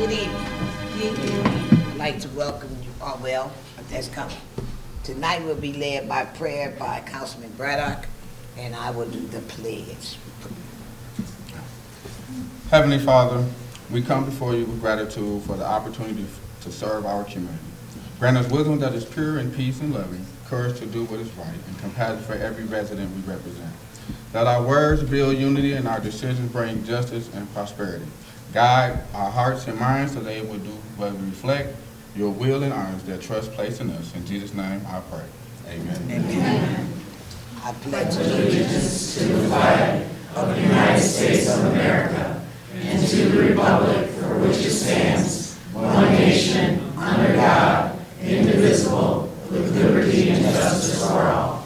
Good evening. I'd like to welcome you all. Well, that's coming. Tonight will be led by prayer by Councilman Braddock, and I will do the pledge. Heavenly Father, we come before you with gratitude for the opportunity to serve our community. Grant us wisdom that is pure and peace and loving, courage to do what is right, and compassion for every resident we represent. Let our words build unity and our decisions bring justice and prosperity. Guide our hearts and minds so they will do what reflect your will and honors that trust placed in us. In Jesus' name I pray. Amen. Amen. I pledge allegiance to the flag of the United States of America and to the republic for which it stands, one nation, under God, indivisible, with liberty and justice for all.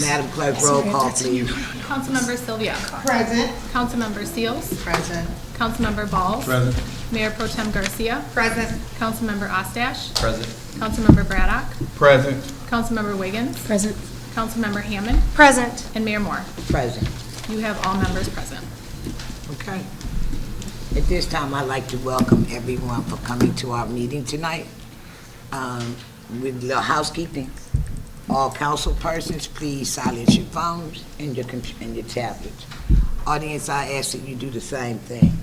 Madam Clerk, roll call, please. Councilmember Sylvia. Present. Councilmember Seals. Present. Councilmember Balls. Present. Mayor Pro Tem Garcia. Present. Councilmember Ostash. Present. Councilmember Braddock. Present. Councilmember Wiggins. Present. Councilmember Hammond. Present. And Mayor Moore. Present. You have all members present. Okay. At this time, I'd like to welcome everyone for coming to our meeting tonight. With a little housekeeping, all council persons, please silence your phones and your tablets. Audience, I ask that you do the same thing.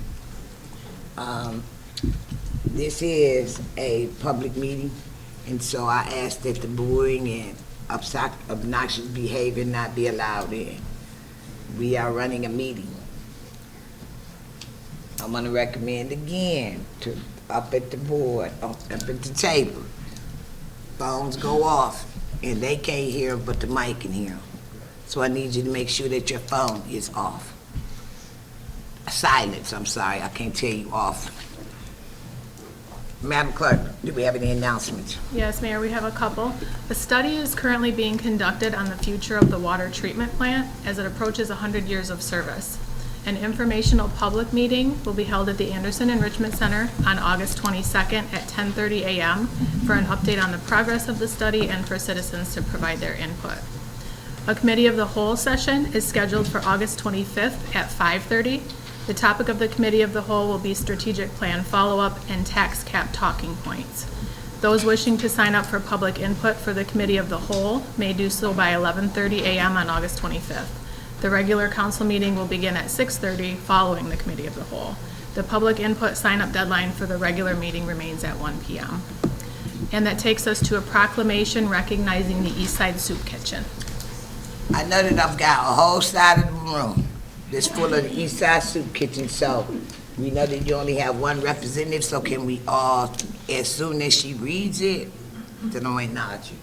This is a public meeting, and so I ask that the booing and obnoxious behavior not be allowed in. We are running a meeting. I'm gonna recommend again to up at the board, up at the table, phones go off and they can't hear but the mic can hear. So I need you to make sure that your phone is off. Silence, I'm sorry, I can't tell you off. Madam Clerk, do we have any announcements? Yes, Mayor, we have a couple. A study is currently being conducted on the future of the water treatment plant as it approaches 100 years of service. An informational public meeting will be held at the Anderson Enrichment Center on August 22nd at 10:30 a.m. for an update on the progress of the study and for citizens to provide their input. A committee of the whole session is scheduled for August 25th at 5:30. The topic of the committee of the whole will be strategic plan follow-up and tax cap talking points. Those wishing to sign up for public input for the committee of the whole may do so by 11:30 a.m. on August 25th. The regular council meeting will begin at 6:30 following the committee of the whole. The public input sign-up deadline for the regular meeting remains at 1 p.m. And that takes us to a proclamation recognizing the Eastside Soup Kitchen. I know that I've got a whole side of the room that's full of the Eastside Soup Kitchen, so we know that you only have one representative, so can we all, as soon as she reads it, then I'll acknowledge you.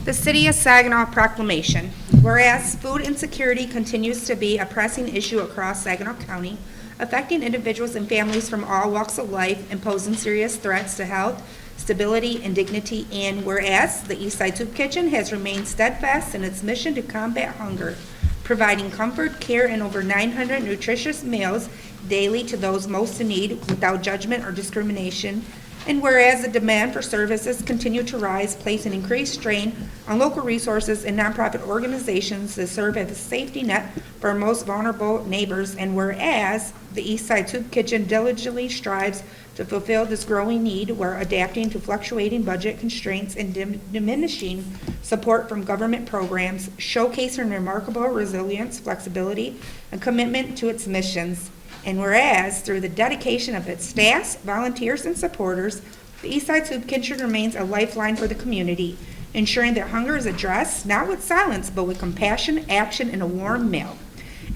The City of Saginaw Proclamation. Whereas food insecurity continues to be a pressing issue across Saginaw County, affecting individuals and families from all walks of life and posing serious threats to health, stability, and dignity. And whereas the Eastside Soup Kitchen has remained steadfast in its mission to combat hunger, providing comfort, care, and over 900 nutritious meals daily to those most in need without judgment or discrimination. And whereas the demand for services continue to rise, placing increased strain on local resources and nonprofit organizations that serve as a safety net for our most vulnerable neighbors. And whereas the Eastside Soup Kitchen diligently strives to fulfill this growing need, we're adapting to fluctuating budget constraints and diminishing support from government programs, showcasing remarkable resilience, flexibility, and commitment to its missions. And whereas, through the dedication of its staffs, volunteers, and supporters, the Eastside Soup Kitchen remains a lifeline for the community, ensuring that hunger is addressed not with silence, but with compassion, action, and a warm meal.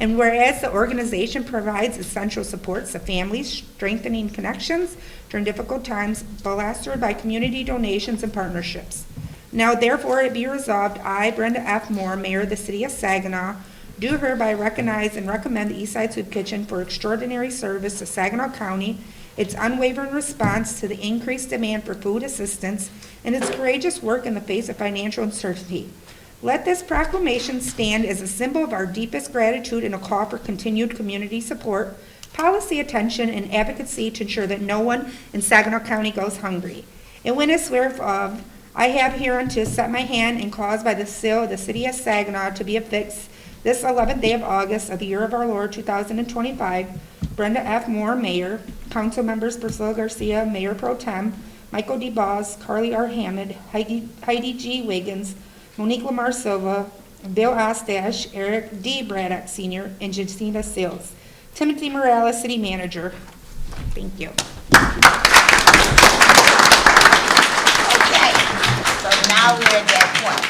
And whereas the organization provides essential supports to families, strengthening connections during difficult times, bolstered by community donations and partnerships. Now, therefore, it be resolved, I, Brenda F. Moore, Mayor of the City of Saginaw, do hereby recognize and recommend the Eastside Soup Kitchen for extraordinary service to Saginaw County, its unwavering response to the increased demand for food assistance, and its courageous work in the face of financial uncertainty. Let this proclamation stand as a symbol of our deepest gratitude and a call for continued community support, policy attention, and advocacy to ensure that no one in Saginaw County goes hungry. And when it's swear of I have hereunto set my hand and caused by the seal of the city of Saginaw to be affixed this 11th day of August of the year of our Lord 2025. Brenda F. Moore, Mayor. Council members Priscilla Garcia, Mayor Pro Tem. Michael D. Boss, Carly R. Hammond, Heidi G. Wiggins, Monique Lamar Silva, Bill Ostash, Eric D. Braddock Sr., and Jacina Sales. Timothy Morales, City Manager. Thank you. Okay, so now we're at that point.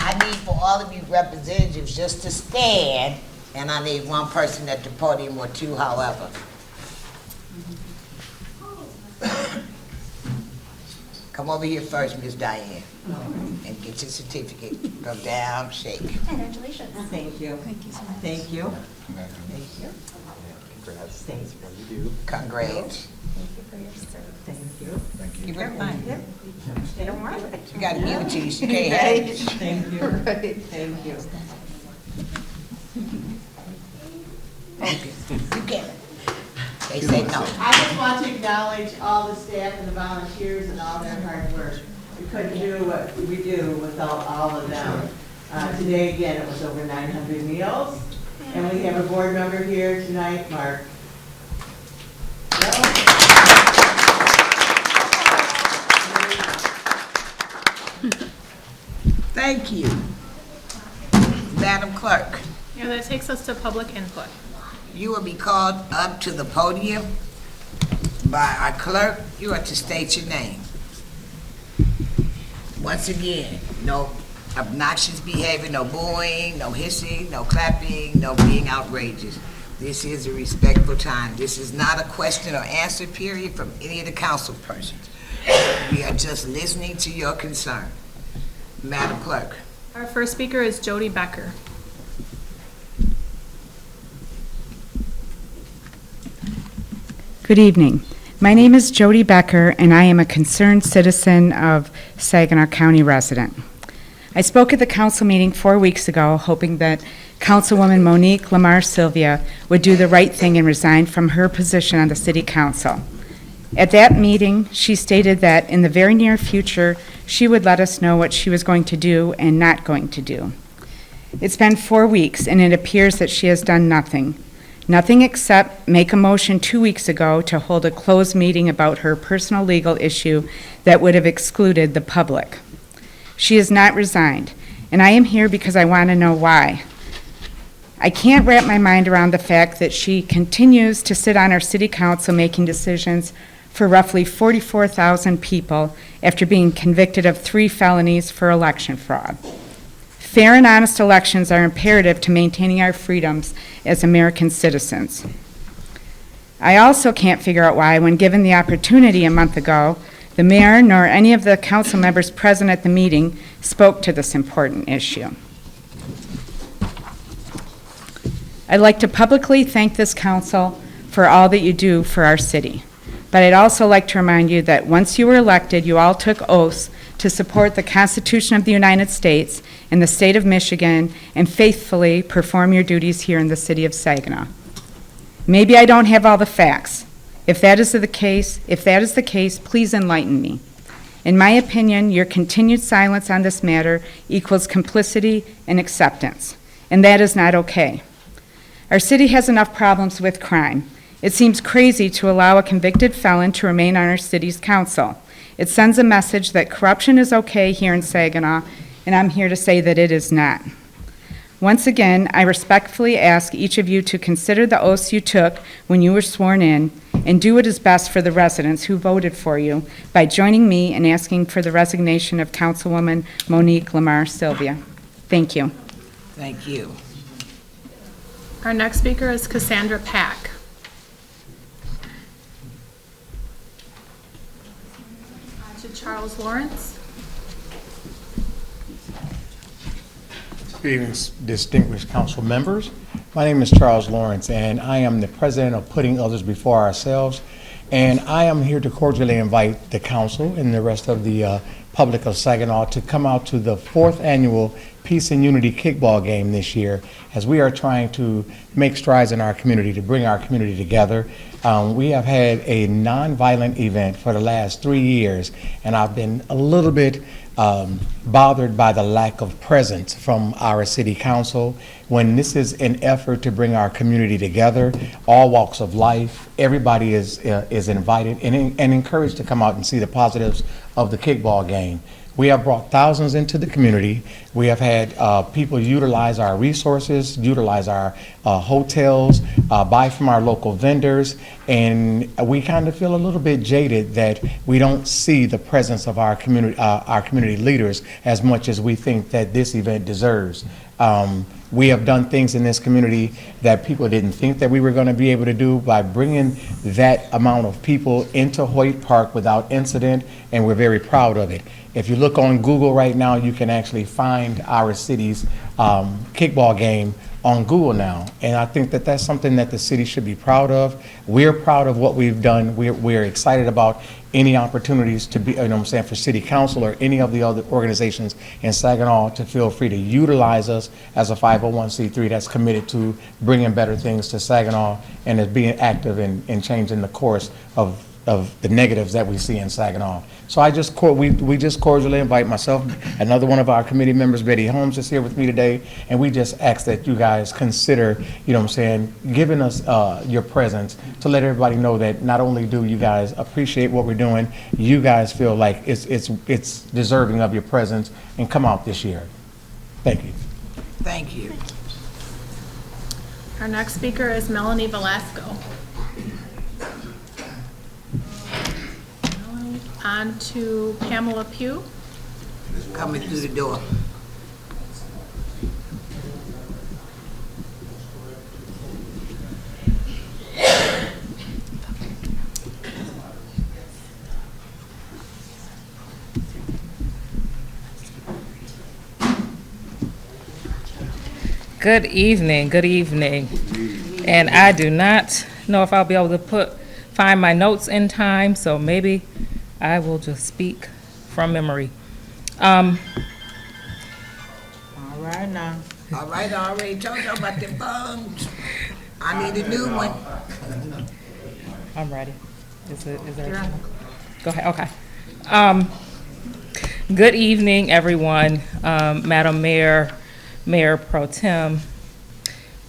I need for all of you representatives just to stand, and I need one person at the podium or two, however. Come over here first, Miss Diane, and get your certificate. Go down, shake. Congratulations. Thank you. Thank you so much. Thank you. Thank you. Congrats. Thanks for what you do. Congrats. Thank you for your service. Thank you. Thank you. You better find it. They don't want it. You gotta give it to you, she can't have it. Thank you. Thank you. You can. They say no. I just want to acknowledge all the staff and the volunteers and all their hard work. We couldn't do what we do without all of them. Today, again, it was over 900 meals. And we have a board member here tonight, Mark. Thank you. Madam Clerk, Yeah, that takes us to public input. you will be called up to the podium by our clerk. You are to state your name. Once again, no obnoxious behavior, no booing, no hissing, no clapping, no being outrageous. This is a respectful time. This is not a question or answer period from any of the council persons. We are just listening to your concern. Madam Clerk. Our first speaker is Jody Becker. Good evening. My name is Jody Becker, and I am a concerned citizen of Saginaw County resident. I spoke at the council meeting 4 weeks ago, hoping that Councilwoman Monique Lamar Sylvia would do the right thing and resign from her position on the city council. At that meeting, she stated that in the very near future, she would let us know what she was going to do and not going to do. It's been 4 weeks, and it appears that she has done nothing. Nothing except make a motion 2 weeks ago to hold a closed meeting about her personal legal issue that would have excluded the public. She has not resigned, and I am here because I want to know why. I can't wrap my mind around the fact that she continues to sit on our city council making decisions for roughly 44,000 people after being convicted of 3 felonies for election fraud. Fair and honest elections are imperative to maintaining our freedoms as American citizens. I also can't figure out why, when given the opportunity a month ago, the mayor nor any of the council members present at the meeting spoke to this important issue. I'd like to publicly thank this council for all that you do for our city. But I'd also like to remind you that once you were elected, you all took oaths to support the Constitution of the United States and the state of Michigan and faithfully perform your duties here in the city of Saginaw. Maybe I don't have all the facts. If that is the case, please enlighten me. In my opinion, your continued silence on this matter equals complicity and acceptance, and that is not okay. Our city has enough problems with crime. It seems crazy to allow a convicted felon to remain on our city's council. It sends a message that corruption is okay here in Saginaw, and I'm here to say that it is not. Once again, I respectfully ask each of you to consider the oaths you took when you were sworn in and do what is best for the residents who voted for you by joining me in asking for the resignation of Councilwoman Monique Lamar Sylvia. Thank you. Thank you. Our next speaker is Cassandra Pack. On to Charles Lawrence. Good evening, distinguished council members. My name is Charles Lawrence, and I am the president of Putting Others Before Ourselves. And I am here to cordially invite the council and the rest of the public of Saginaw to come out to the 4th annual Peace and Unity kickball game this year, as we are trying to make strides in our community, to bring our community together. We have had a nonviolent event for the last 3 years, and I've been a little bit bothered by the lack of presence from our city council. When this is an effort to bring our community together, all walks of life, everybody is invited and encouraged to come out and see the positives of the kickball game. We have brought thousands into the community. We have had people utilize our resources, utilize our hotels, buy from our local vendors, and we kind of feel a little bit jaded that we don't see the presence of our community leaders as much as we think that this event deserves. We have done things in this community that people didn't think that we were going to be able to do by bringing that amount of people into Hoyt Park without incident, and we're very proud of it. If you look on Google right now, you can actually find our city's kickball game on Google now, and I think that that's something that the city should be proud of. We're proud of what we've done. We're excited about any opportunities to be, you know what I'm saying, for city council or any of the other organizations in Saginaw to feel free to utilize us as a 501c3 that's committed to bringing better things to Saginaw and is being active in changing the course of the negatives that we see in Saginaw. So we just cordially invite myself, another one of our committee members, Betty Holmes, is here with me today, and we just ask that you guys consider, you know what I'm saying, giving us your presence to let everybody know that not only do you guys appreciate what we're doing, you guys feel like it's deserving of your presence, and come out this year. Thank you. Thank you. Our next speaker is Melanie Velasco. On to Pamela Pugh. Coming through the door. Good evening, good evening. And I do not know if I'll be able to find my notes in time, so maybe I will just speak from memory. All right now. All right, I already told you about the phones. I need a new one. I'm ready. Is there? Go ahead, okay. Good evening, everyone. Madam Mayor, Mayor Pro Tem,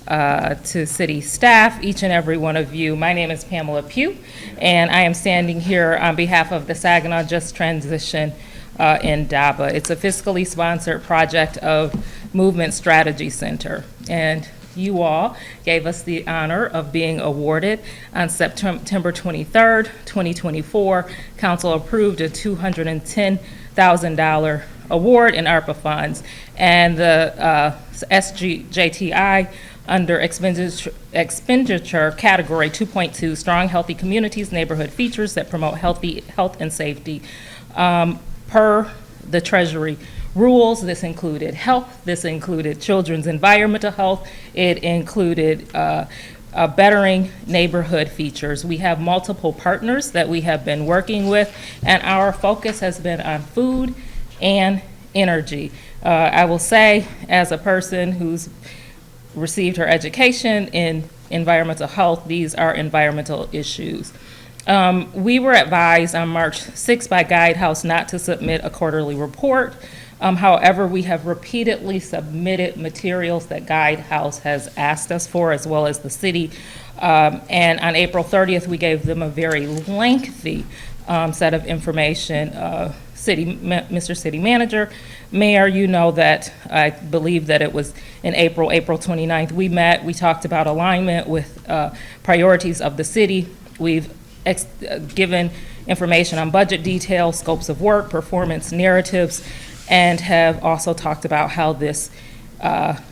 to city staff, each and every one of you. My name is Pamela Pugh, and I am standing here on behalf of the Saginaw Just Transition in DABA. It's a fiscally sponsored project of Movement Strategy Center, and you all gave us the honor of being awarded on September 23rd, 2024. Council approved a $210,000 award in ARPA funds, and the SGJTI under expenditure category 2.2, strong healthy communities, neighborhood features that promote health and safety. Per the Treasury rules, this included health, this included children's environmental health, it included bettering neighborhood features. We have multiple partners that we have been working with, and our focus has been on food and energy. I will say, as a person who's received her education in environmental health, these are environmental issues. We were advised on March 6th by Guidehouse not to submit a quarterly report. However, we have repeatedly submitted materials that Guidehouse has asked us for, as well as the city. And on April 30th, we gave them a very lengthy set of information. Mr. City Manager, Mayor, you know that I believe that it was in April 29th, we met, we talked about alignment with priorities of the city. We've given information on budget details, scopes of work, performance narratives, and have also talked about how this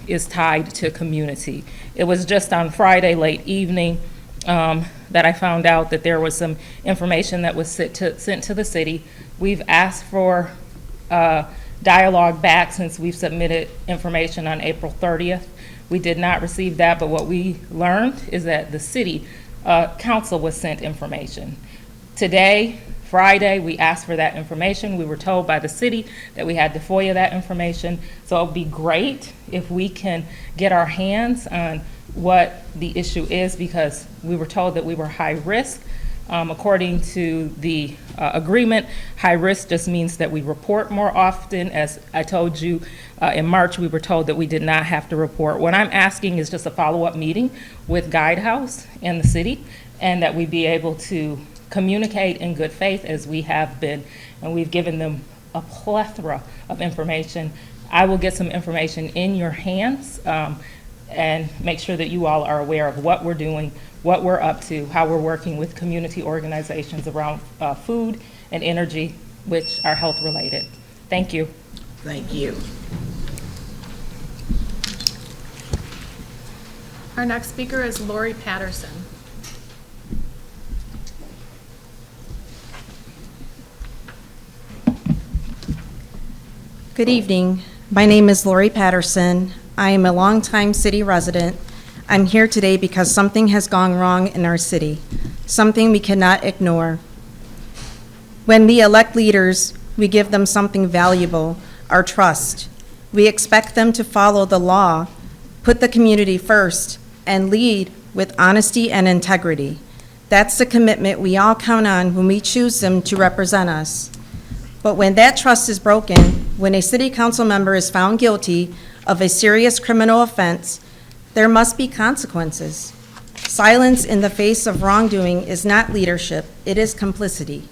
is tied to community. It was just on Friday late evening that I found out that there was some information that was sent to the city. We've asked for dialogue back since we've submitted information on April 30th. We did not receive that, but what we learned is that the city council was sent information. Today, Friday, we asked for that information. We were told by the city that we had to FOIA that information. So it would be great if we can get our hands on what the issue is, because we were told that we were high risk. According to the agreement, high risk just means that we report more often. As I told you, in March, we were told that we did not have to report. What I'm asking is just a follow-up meeting with Guidehouse and the city, and that we be able to communicate in good faith as we have been, and we've given them a plethora of information. I will get some information in your hands and make sure that you all are aware of what we're doing, what we're up to, how we're working with community organizations around food and energy, which are health related. Thank you. Thank you. Our next speaker is Lori Patterson. Good evening. My name is Lori Patterson. I am a longtime city resident. I'm here today because something has gone wrong in our city, something we cannot ignore. When we elect leaders, we give them something valuable, our trust. We expect them to follow the law, put the community first, and lead with honesty and integrity. That's the commitment we all count on when we choose them to represent us. But when that trust is broken, when a city council member is found guilty of a serious criminal offense, there must be consequences. Silence in the face of wrongdoing is not leadership, it is complicity.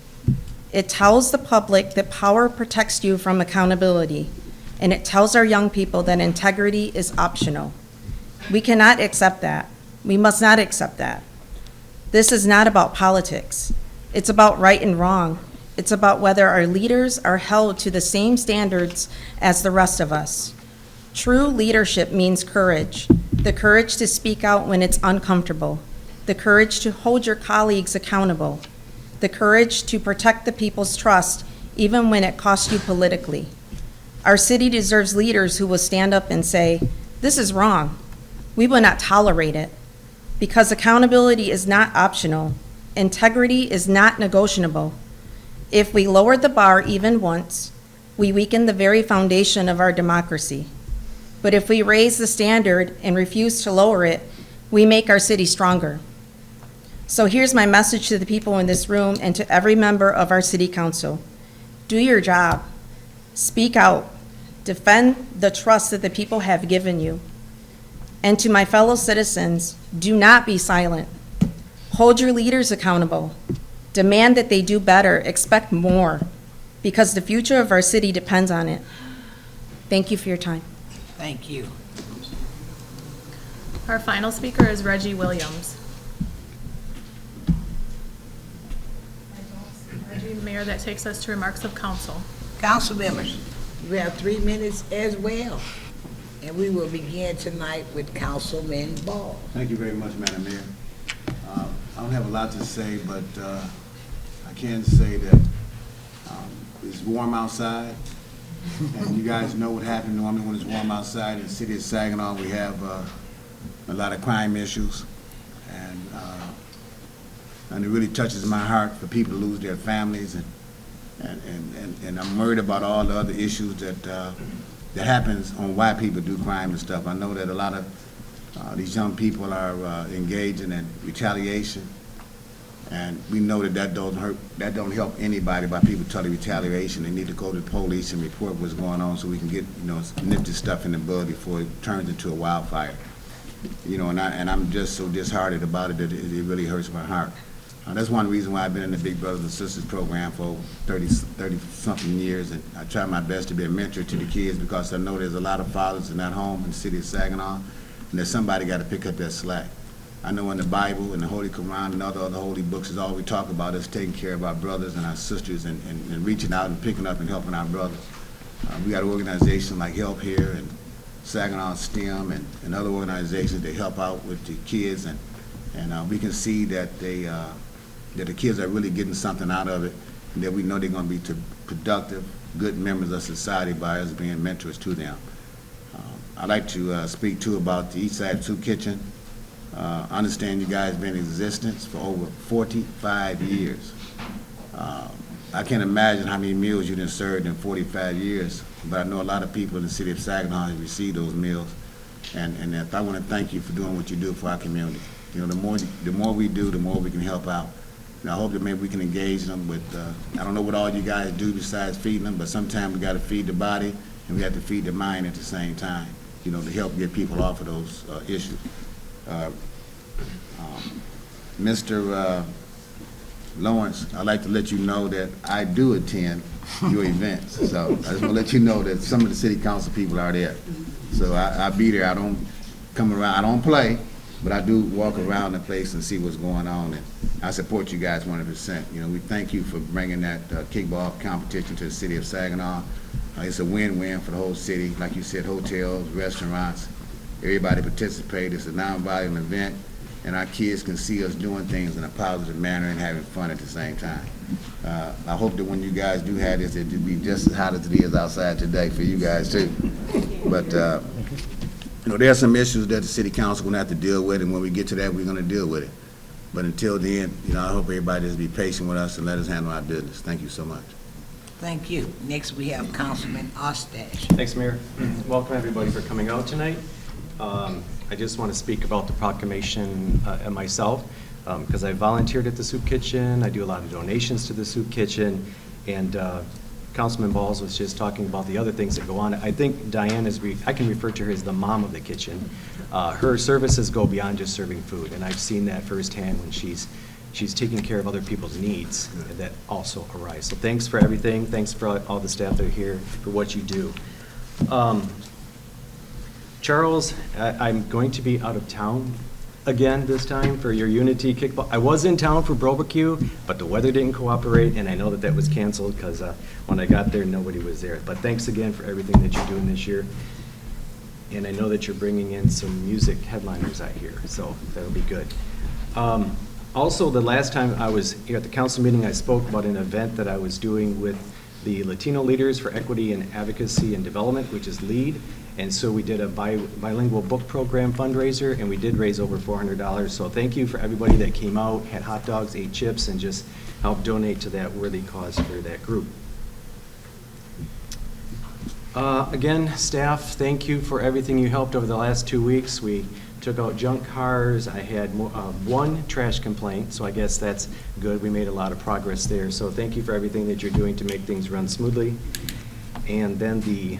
It tells the public that power protects you from accountability, and it tells our young people that integrity is optional. We cannot accept that. We must not accept that. This is not about politics. It's about right and wrong. It's about whether our leaders are held to the same standards as the rest of us. True leadership means courage, the courage to speak out when it's uncomfortable, the courage to hold your colleagues accountable, the courage to protect the people's trust even when it costs you politically. Our city deserves leaders who will stand up and say, "This is wrong. We will not tolerate it." Because accountability is not optional. Integrity is not negotiable. If we lower the bar even once, we weaken the very foundation of our democracy. But if we raise the standard and refuse to lower it, we make our city stronger. So here's my message to the people in this room and to every member of our city council. Do your job. Speak out. Defend the trust that the people have given you. And to my fellow citizens, do not be silent. Hold your leaders accountable. Demand that they do better, expect more, because the future of our city depends on it. Thank you for your time. Thank you. Our final speaker is Reggie Williams. Reggie, Mayor, that takes us to remarks of council. Council members, you have 3 minutes as well. And we will begin tonight with Councilman Ball. Thank you very much, Madam Mayor. I don't have a lot to say, but I can say that it's warm outside, and you guys know what happens normally when it's warm outside. In the city of Saginaw, we have a lot of crime issues, and it really touches my heart for people to lose their families, and I'm worried about all the other issues that happens on why people do crime and stuff. I know that a lot of these young people are engaging in retaliation, and we know that don't help anybody by people telling retaliation. They need to go to the police and report what's going on so we can get nip this stuff in the bud before it turns into a wildfire. And I'm just so disheartened about it that it really hurts my heart. That's one reason why I've been in the Big Brothers and Sisters program for 30-something years, and I try my best to be a mentor to the kids because I know there's a lot of fathers in that home in the city of Saginaw, and that somebody got to pick up that slack. I know in the Bible and the Holy Quran and other holy books is all we talk about is taking care of our brothers and our sisters and reaching out and picking up and helping our brothers. We got organizations like Help Here and Saginaw STEM and other organizations that help out with the kids, and we can see that that the kids are really getting something out of it, and that we know they're going to be productive, good members of society by us being mentors to them. I'd like to speak too about the East Side 2 Kitchen. I understand you guys been in existence for over 45 years. I can't imagine how many meals you done served in 45 years, but I know a lot of people in the city of Saginaw have received those meals. And I want to thank you for doing what you do for our community. You know, the more we do, the more we can help out. And I hope that maybe we can engage them with, I don't know what all you guys do besides feeding them, but sometimes we got to feed the body and we have to feed the mind at the same time, you know, to help get people off of those issues. Mr. Lawrence, I'd like to let you know that I do attend your events. So I just want to let you know that some of the city council people are there. So I be there. I don't come around. I don't play, but I do walk around the place and see what's going on. And I support you guys 100%. You know, we thank you for bringing that kickball competition to the city of Saginaw. It's a win-win for the whole city. Like you said, hotels, restaurants, everybody participate. It's a non-violent event, and our kids can see us doing things in a positive manner and having fun at the same time. I hope that when you guys do have this, it'll be just as hot as it is outside today for you guys too. But you know, there are some issues that the city council will have to deal with, and when we get to that, we're going to deal with it. But until then, you know, I hope everybody just be patient with us and let us handle our business. Thank you so much. Thank you. Next, we have Councilman Ostash. Thanks, Mayor. Welcome, everybody, for coming out tonight. I just want to speak about the proclamation and myself, because I volunteered at the soup kitchen. I do a lot of donations to the soup kitchen, and Councilman Balls was just talking about the other things that go on. I think Diane is, I can refer to her as the mom of the kitchen. Her services go beyond just serving food, and I've seen that firsthand when she's taking care of other people's needs that also arise. So thanks for everything. Thanks for all the staff that are here for what you do. Charles, I'm going to be out of town again this time for your Unity kickball. I was in town for barbecue, but the weather didn't cooperate, and I know that was canceled because when I got there, nobody was there. But thanks again for everything that you're doing this year. And I know that you're bringing in some music headliners out here, so that'll be good. Also, the last time I was here at the council meeting, I spoke about an event that I was doing with the Latino Leaders for Equity and Advocacy and Development, which is LEAD. And so we did a bilingual book program fundraiser, and we did raise over $400. So thank you for everybody that came out, had hot dogs, ate chips, and just helped donate to that worthy cause for that group. Again, staff, thank you for everything you helped over the last 2 weeks. We took out junk cars. I had one trash complaint, so I guess that's good. We made a lot of progress there. So thank you for everything that you're doing to make things run smoothly. And then the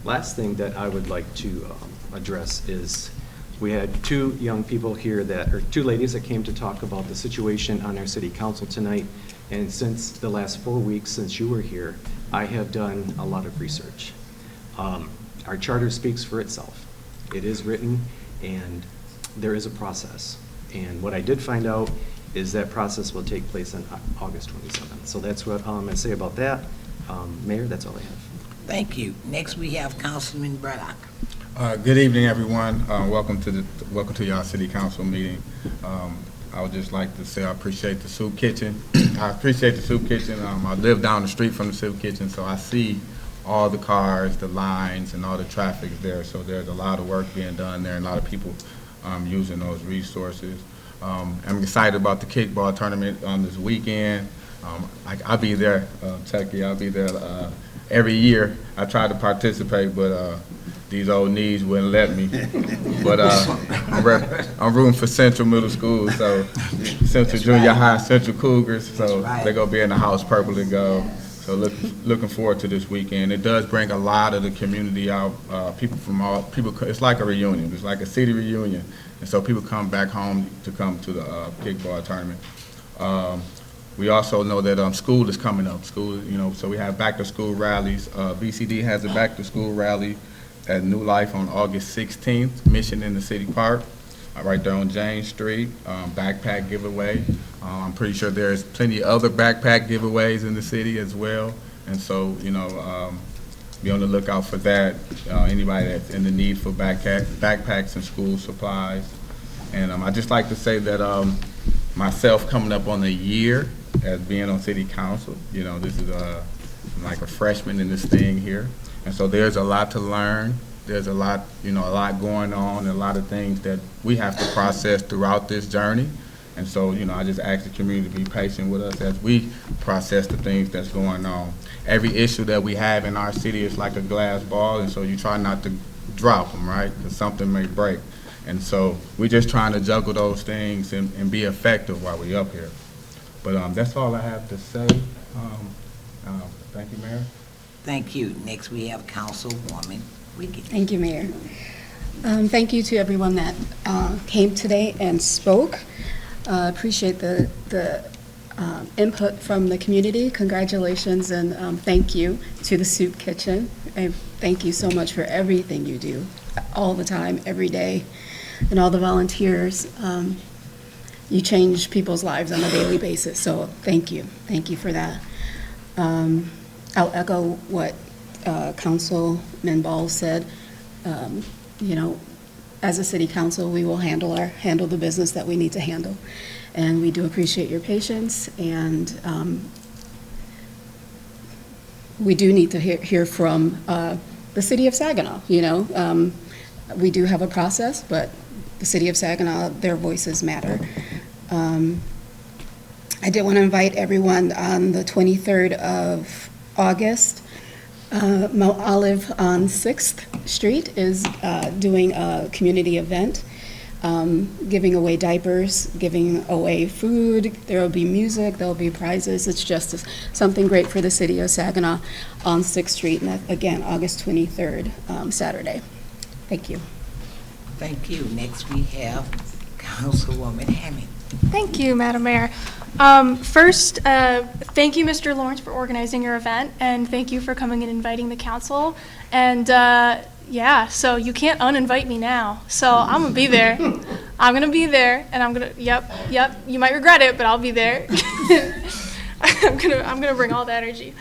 last thing that I would like to address is we had two young people here or two ladies that came to talk about the situation on our city council tonight. And since the last 4 weeks since you were here, I have done a lot of research. Our charter speaks for itself. It is written, and there is a process. And what I did find out is that process will take place on August 27th. So that's what I'm going to say about that. Mayor, that's all I have. Thank you. Next, we have Councilman Braddock. Good evening, everyone. Welcome to y'all city council meeting. I would just like to say I appreciate the soup kitchen. I appreciate the soup kitchen. I live down the street from the soup kitchen, so I see all the cars, the lines, and all the traffic there. So there's a lot of work being done there, and a lot of people using those resources. I'm excited about the kickball tournament on this weekend. I'll be there, Chucky. I'll be there every year. I try to participate, but these old knees wouldn't let me. But I'm rooting for Central Middle School, so Central Junior High, Central Cougars. So they're gonna be in the house purple and gold. So looking forward to this weekend. It does bring a lot of the community out. People from it's like a reunion. It's like a city reunion, and so people come back home to come to the kickball tournament. We also know that school is coming up. School, so we have back to school rallies. VCD has a back to school rally at New Life on August 16th, Mission in the City Park, right there on James Street. Backpack giveaway. I'm pretty sure there's plenty of other backpack giveaways in the city as well. And so, be on the lookout for that. Anybody that's in the need for backpacks and school supplies. And I'd just like to say that myself coming up on a year as being on city council, this is like a freshman in this thing here. And so there's a lot to learn. There's a lot, a lot going on, and a lot of things that we have to process throughout this journey. And so, I just ask the community to be patient with us as we process the things that's going on. Every issue that we have in our city is like a glass ball, and so you try not to drop them, right? Because something may break. And so we're just trying to juggle those things and be effective while we're up here. But that's all I have to say. Thank you, Mayor. Thank you. Next, we have Councilwoman Wiggins. Thank you, Mayor. Thank you to everyone that came today and spoke. Appreciate the input from the community. Congratulations and thank you to the Soup Kitchen. And thank you so much for everything you do all the time, every day, and all the volunteers. You change people's lives on a daily basis, so thank you. Thank you for that. I'll echo what Councilman Ball said. As a city council, we will handle the business that we need to handle. And we do appreciate your patience, and we do need to hear from the city of Saginaw. We do have a process, but the city of Saginaw, their voices matter. I did want to invite everyone on the 23rd of August. Mount Olive on 6th Street is doing a community event, giving away diapers, giving away food. There will be music, there will be prizes. It's just something great for the city of Saginaw on 6th Street, and that, again, August 23rd, Saturday. Thank you. Thank you. Next, we have Councilwoman Hammond. Thank you, Madam Mayor. First, thank you, Mr. Lawrence, for organizing your event, and thank you for coming and inviting the council. And yeah, so you can't uninvite me now. So I'm gonna be there. I'm gonna be there, and I'm gonna. Yep. You might regret it, but I'll be there. I'm gonna bring all the energy.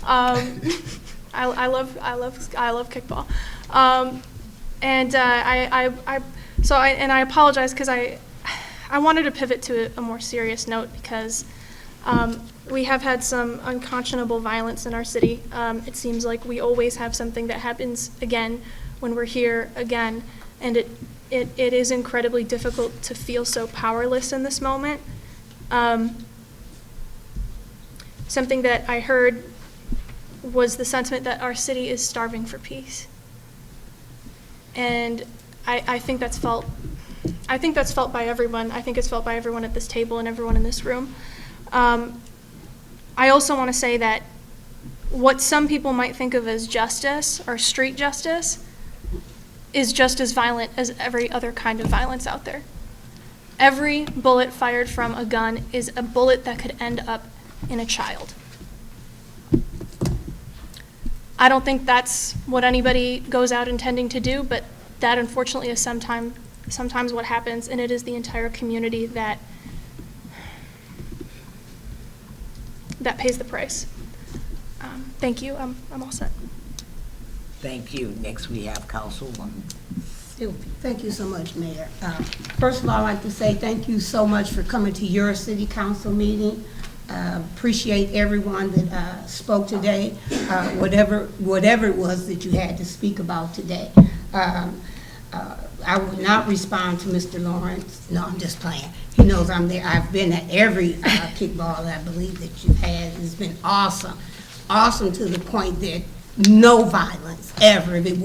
I love kickball. And I apologize because I wanted to pivot to a more serious note because we have had some unconscionable violence in our city. It seems like we always have something that happens again when we're here again, and it is incredibly difficult to feel so powerless in this moment. Something that I heard was the sentiment that our city is starving for peace. And I think that's felt by everyone. I think it's felt by everyone at this table and everyone in this room. I also want to say that what some people might think of as justice or street justice is just as violent as every other kind of violence out there. Every bullet fired from a gun is a bullet that could end up in a child. I don't think that's what anybody goes out intending to do, but that unfortunately is sometimes what happens, and it is the entire community that pays the price. Thank you. I'm all set. Thank you. Next, we have Councilwoman Sylvie. Thank you so much, Mayor. First of all, I'd like to say thank you so much for coming to your city council meeting. Appreciate everyone that spoke today, whatever it was that you had to speak about today. I would not respond to Mr. Lawrence. No, I'm just playing. He knows I'm there. I've been at every kickball I believe that you've had. It's been awesome. Awesome to the point that no violence ever. If it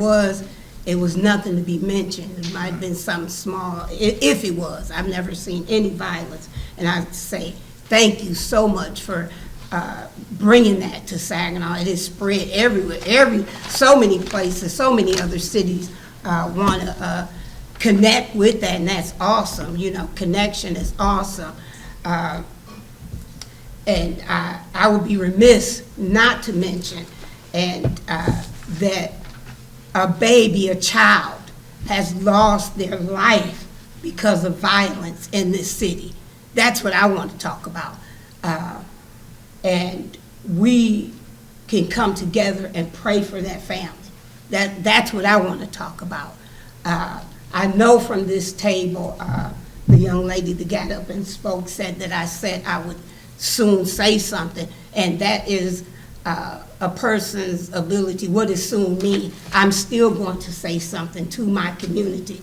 was nothing to be mentioned. It might have been something small, if it was. I've never seen any violence. And I say thank you so much for bringing that to Saginaw. It is spread everywhere. So many places, so many other cities want to connect with that, and that's awesome. Connection is awesome. And I would be remiss not to mention that a child has lost their life because of violence in this city. That's what I want to talk about. And we can come together and pray for that family. That's what I want to talk about. I know from this table, the young lady that got up and spoke said that I said I would soon say something, and that is a person's ability. What does soon mean? I'm still going to say something to my community.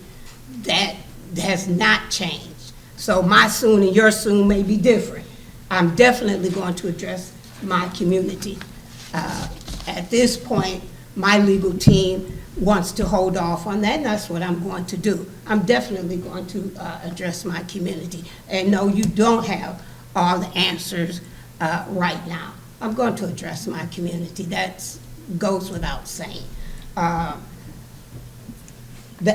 That has not changed. So my soon and your soon may be different. I'm definitely going to address my community. At this point, my legal team wants to hold off on that, and that's what I'm going to do. I'm definitely going to address my community. And no, you don't have all the answers right now. I'm going to address my community. That goes without saying. The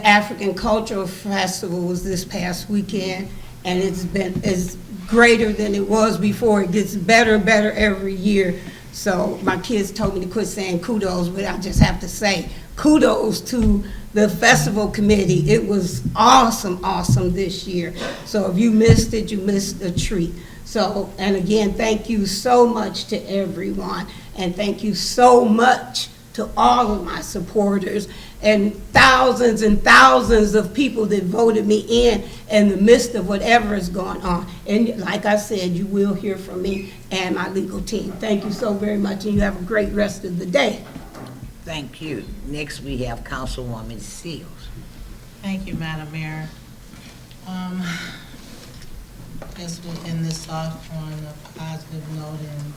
African Cultural Festival was this past weekend, and it's greater than it was before. It gets better and better every year. So my kids told me to quit saying kudos, but I just have to say kudos to the festival committee. It was awesome, awesome this year. So if you missed it, you missed a treat. So, and again, thank you so much to everyone, and thank you so much to all of my supporters and thousands of people that voted me in the midst of whatever is going on. And like I said, you will hear from me and my legal team. Thank you so very much, and you have a great rest of the day. Thank you. Next, we have Councilwoman Seals. Thank you, Madam Mayor. Guess we'll end this off on a positive note and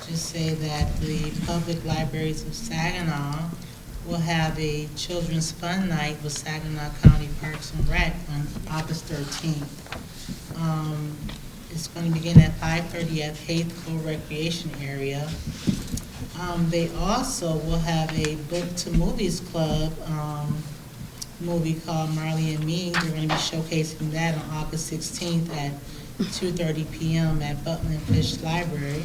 just say that the public libraries of Saginaw will have a children's fun night with Saginaw County Parks and Rec on August 13th. It's going to begin at 5:30 at Haithville Recreation Area. They also will have a Book to Movies Club movie called Marley and Me. They're going to be showcasing that on August 16th at 2:30 p.m. at Butland Fish Library.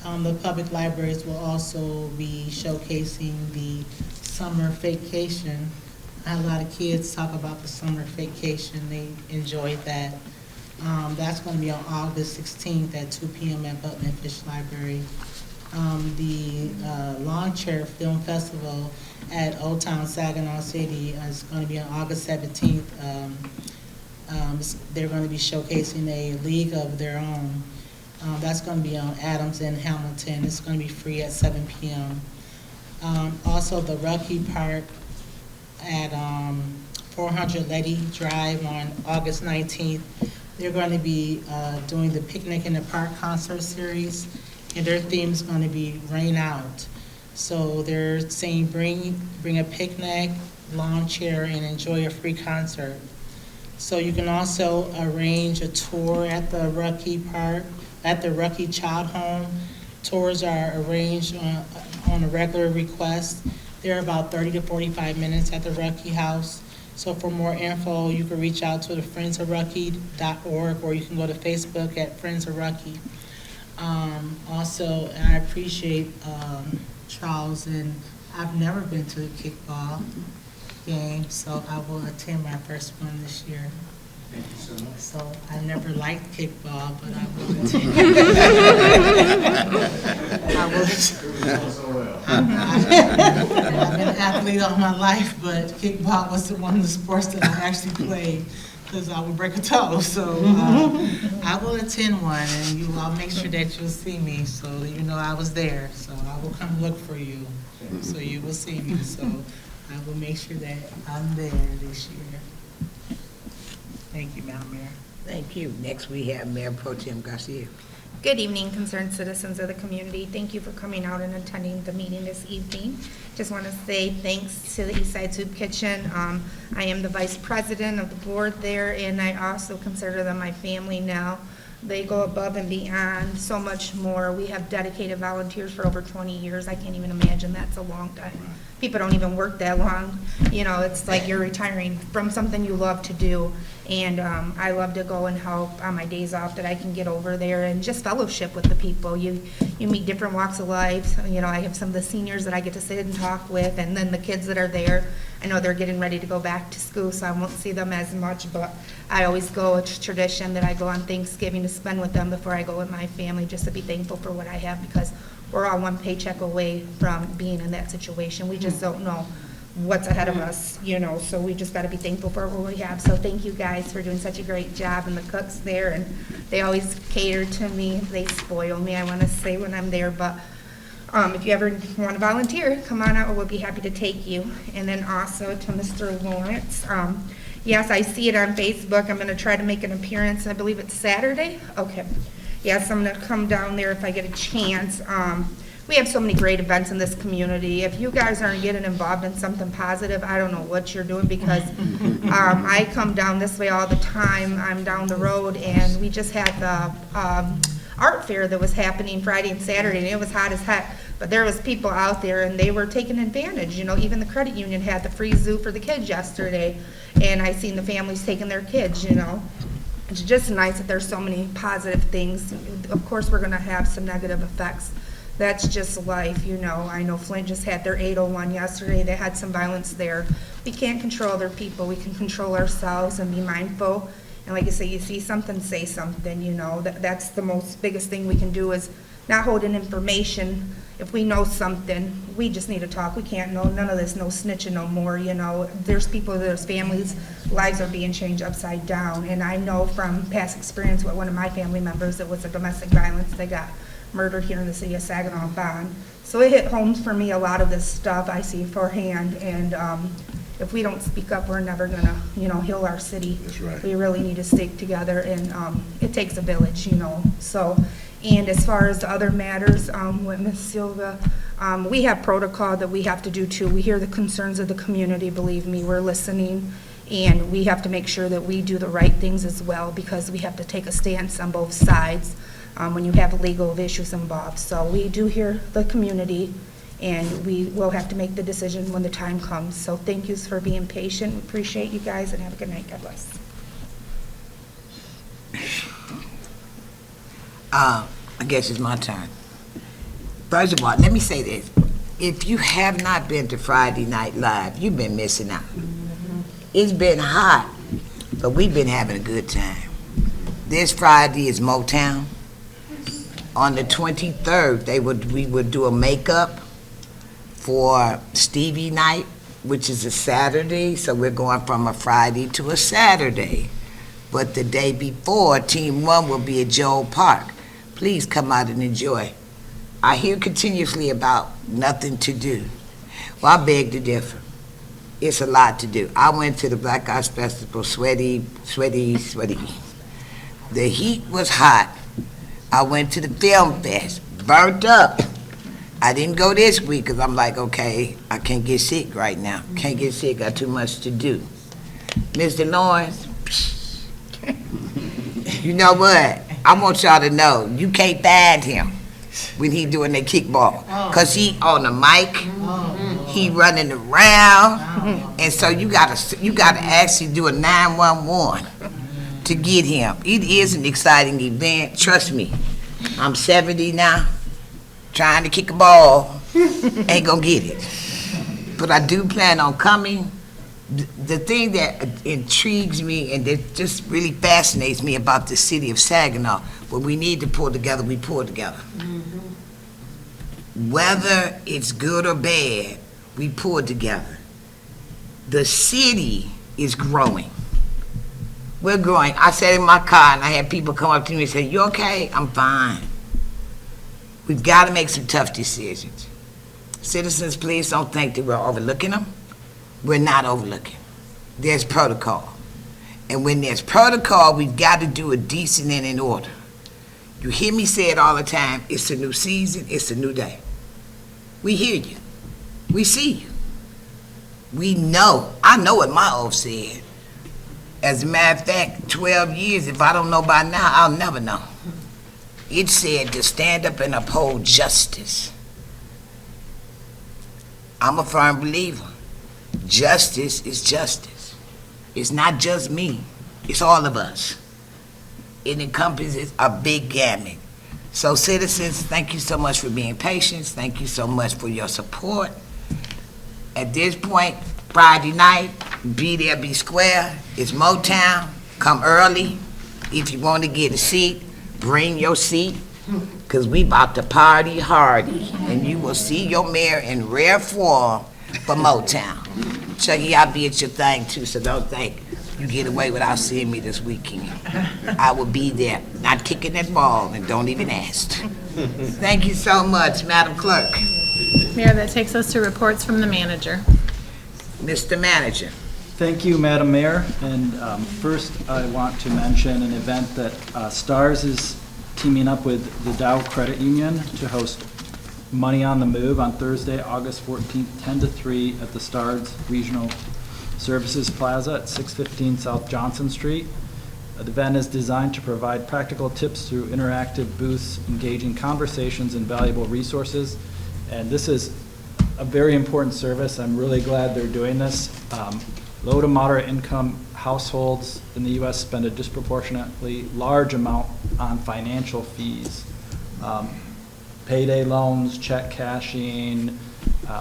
The public libraries will also be showcasing the summer vacation. I had a lot of kids talk about the summer vacation. They enjoyed that. That's going to be on August 16th at 2 p.m. at Butland Fish Library. The Lawn Chair Film Festival at Old Town Saginaw City is going to be on August 17th. They're going to be showcasing a League of Their Own. That's going to be on Adams and Hamilton. It's going to be free at 7 p.m. Also, the Rucky Park at 400 Letty Drive on August 19th. They're going to be doing the Picnic in the Park concert series, and their theme is going to be Rain Out. So they're saying bring a picnic, lawn chair, and enjoy a free concert. So you can also arrange a tour at the Rucky Park, at the Rucky Child Home. Tours are arranged on a regular request. They're about 30 to 45 minutes at the Rucky House. So for more info, you can reach out to the friendsofrucky.org, or you can go to Facebook at Friends of Rucky. Also, I appreciate Charles, and I've never been to a kickball game, so I will attend my first one this year. Thank you so much. So I never liked kickball, but I will attend. I've been an athlete all my life, but kickball was one of the sports that I actually played because I would break a toe. So I will attend one, and I'll make sure that you'll see me so that you know I was there. So I will come look for you, so you will see me. So I will make sure that I'm there this year. Thank you, Madam Mayor. Thank you. Next, we have Mayor Pro Tem Garcia. Good evening, concerned citizens of the community. Thank you for coming out and attending the meeting this evening. Just want to say thanks to the Eastside Soup Kitchen. I am the vice president of the board there, and I also consider them my family now. They go above and beyond so much more. We have dedicated volunteers for over 20 years. I can't even imagine that's a long time. People don't even work that long. You know, it's like you're retiring from something you love to do. And I love to go and help on my days off that I can get over there and just fellowship with the people. You meet different walks of life. You know, I have some of the seniors that I get to sit and talk with, and then the kids that are there. I know they're getting ready to go back to school, so I won't see them as much, but I always go, it's tradition that I go on Thanksgiving to spend with them before I go with my family, just to be thankful for what I have, because we're all one paycheck away from being in that situation. We just don't know what's ahead of us, you know, so we just got to be thankful for what we have. So thank you guys for doing such a great job, and the cooks there, and they always cater to me. They spoil me, I want to say, when I'm there, but if you ever want to volunteer, come on out, we'll be happy to take you. And then also to Mr. Lawrence, Yes, I see it on Facebook. I'm gonna try to make an appearance. I believe it's Saturday? Okay. Yes, I'm gonna come down there if I get a chance. We have so many great events in this community. If you guys aren't getting involved in something positive, I don't know what you're doing, because I come down this way all the time. I'm down the road, and we just had the art fair that was happening Friday and Saturday, and it was hot as heck. But there was people out there, and they were taking advantage. You know, even the credit union had the free zoo for the kids yesterday, and I seen the families taking their kids, you know. It's just nice that there's so many positive things. Of course, we're gonna have some negative effects. That's just life, you know. I know Flint just had their 801 yesterday. They had some violence there. We can't control other people. We can control ourselves and be mindful. And like I say, you see something, say something, you know. That's the biggest thing we can do, is not holding information. If we know something, we just need to talk. We can't know none of this, no snitching no more, you know. There's people, there's families, lives are being changed upside down. And I know from past experience with one of my family members that was a domestic violence, they got murdered here in the city of Saginaw Bond. So it hit home for me, a lot of this stuff I see beforehand, and if we don't speak up, we're never gonna, you know, heal our city. That's right. We really need to stick together, and it takes a village, you know. So, and as far as the other matters with Ms. Silva, we have protocol that we have to do too. We hear the concerns of the community, believe me, we're listening, and we have to make sure that we do the right things as well, because we have to take a stance on both sides when you have legal issues involved. So we do hear the community, and we will have to make the decision when the time comes. So thank you for being patient. We appreciate you guys, and have a good night. God bless. I guess it's my turn. First of all, let me say this. If you have not been to Friday Night Live, you've been missing out. It's been hot, but we've been having a good time. This Friday is Motown. On the 23rd, we would do a makeup for Stevie Night, which is a Saturday, so we're going from a Friday to a Saturday. But the day before, Team 1 will be at Joel Park. Please come out and enjoy. I hear continuously about nothing to do. Well, I beg to differ. It's a lot to do. I went to the Black Arts Festival, sweaty. The heat was hot. I went to the Film Fest, burnt up. I didn't go this week because I'm like, okay, I can't get sick right now. Can't get sick, got too much to do. Mr. Lawrence, you know what? I want y'all to know, you can't find him when he doing the kickball. Because he on the mic, he running around, and so you gotta actually do a 911 to get him. It is an exciting event, trust me. I'm 70 now, trying to kick a ball, ain't gonna get it. But I do plan on coming. The thing that intrigues me and that just really fascinates me about the city of Saginaw, when we need to pull together, we pull together. Whether it's good or bad, we pull together. The city is growing. We're growing. I sat in my car and I had people come up to me and say, "You okay?" I'm fine. We've got to make some tough decisions. Citizens, please don't think that we're overlooking them. We're not overlooking. There's protocol. And when there's protocol, we've got to do it decent and in order. You hear me say it all the time, it's a new season, it's a new day. We hear you. We see you. We know. I know what my oath said. As a matter of fact, 12 years, if I don't know by now, I'll never know. It said to stand up and uphold justice. I'm a firm believer. Justice is justice. It's not just me. It's all of us. It encompasses a big gamut. So citizens, thank you so much for being patient. Thank you so much for your support. At this point, Friday night, be there, be square. It's Motown. Come early. If you want to get a seat, bring your seat, because we about to party hardy. And you will see your mayor in rare form for Motown. Chucky, I'll be at your thing too, so don't think you get away without seeing me this weekend. I will be there, not kicking that ball, and don't even ask. Thank you so much, Madam Clerk. Mayor, that takes us to reports from the manager. Mr. Manager. Thank you, Madam Mayor. And first, I want to mention an event that STARS is teaming up with the Dow Credit Union to host Money on the Move on Thursday, August 14th, 10 to 3 at the STARS Regional Services Plaza at 615 South Johnson Street. The event is designed to provide practical tips through interactive booths, engaging conversations, and valuable resources. And this is a very important service. I'm really glad they're doing this. Low to moderate income households in the U.S. spend a disproportionately large amount on financial fees. Payday loans, check cashing,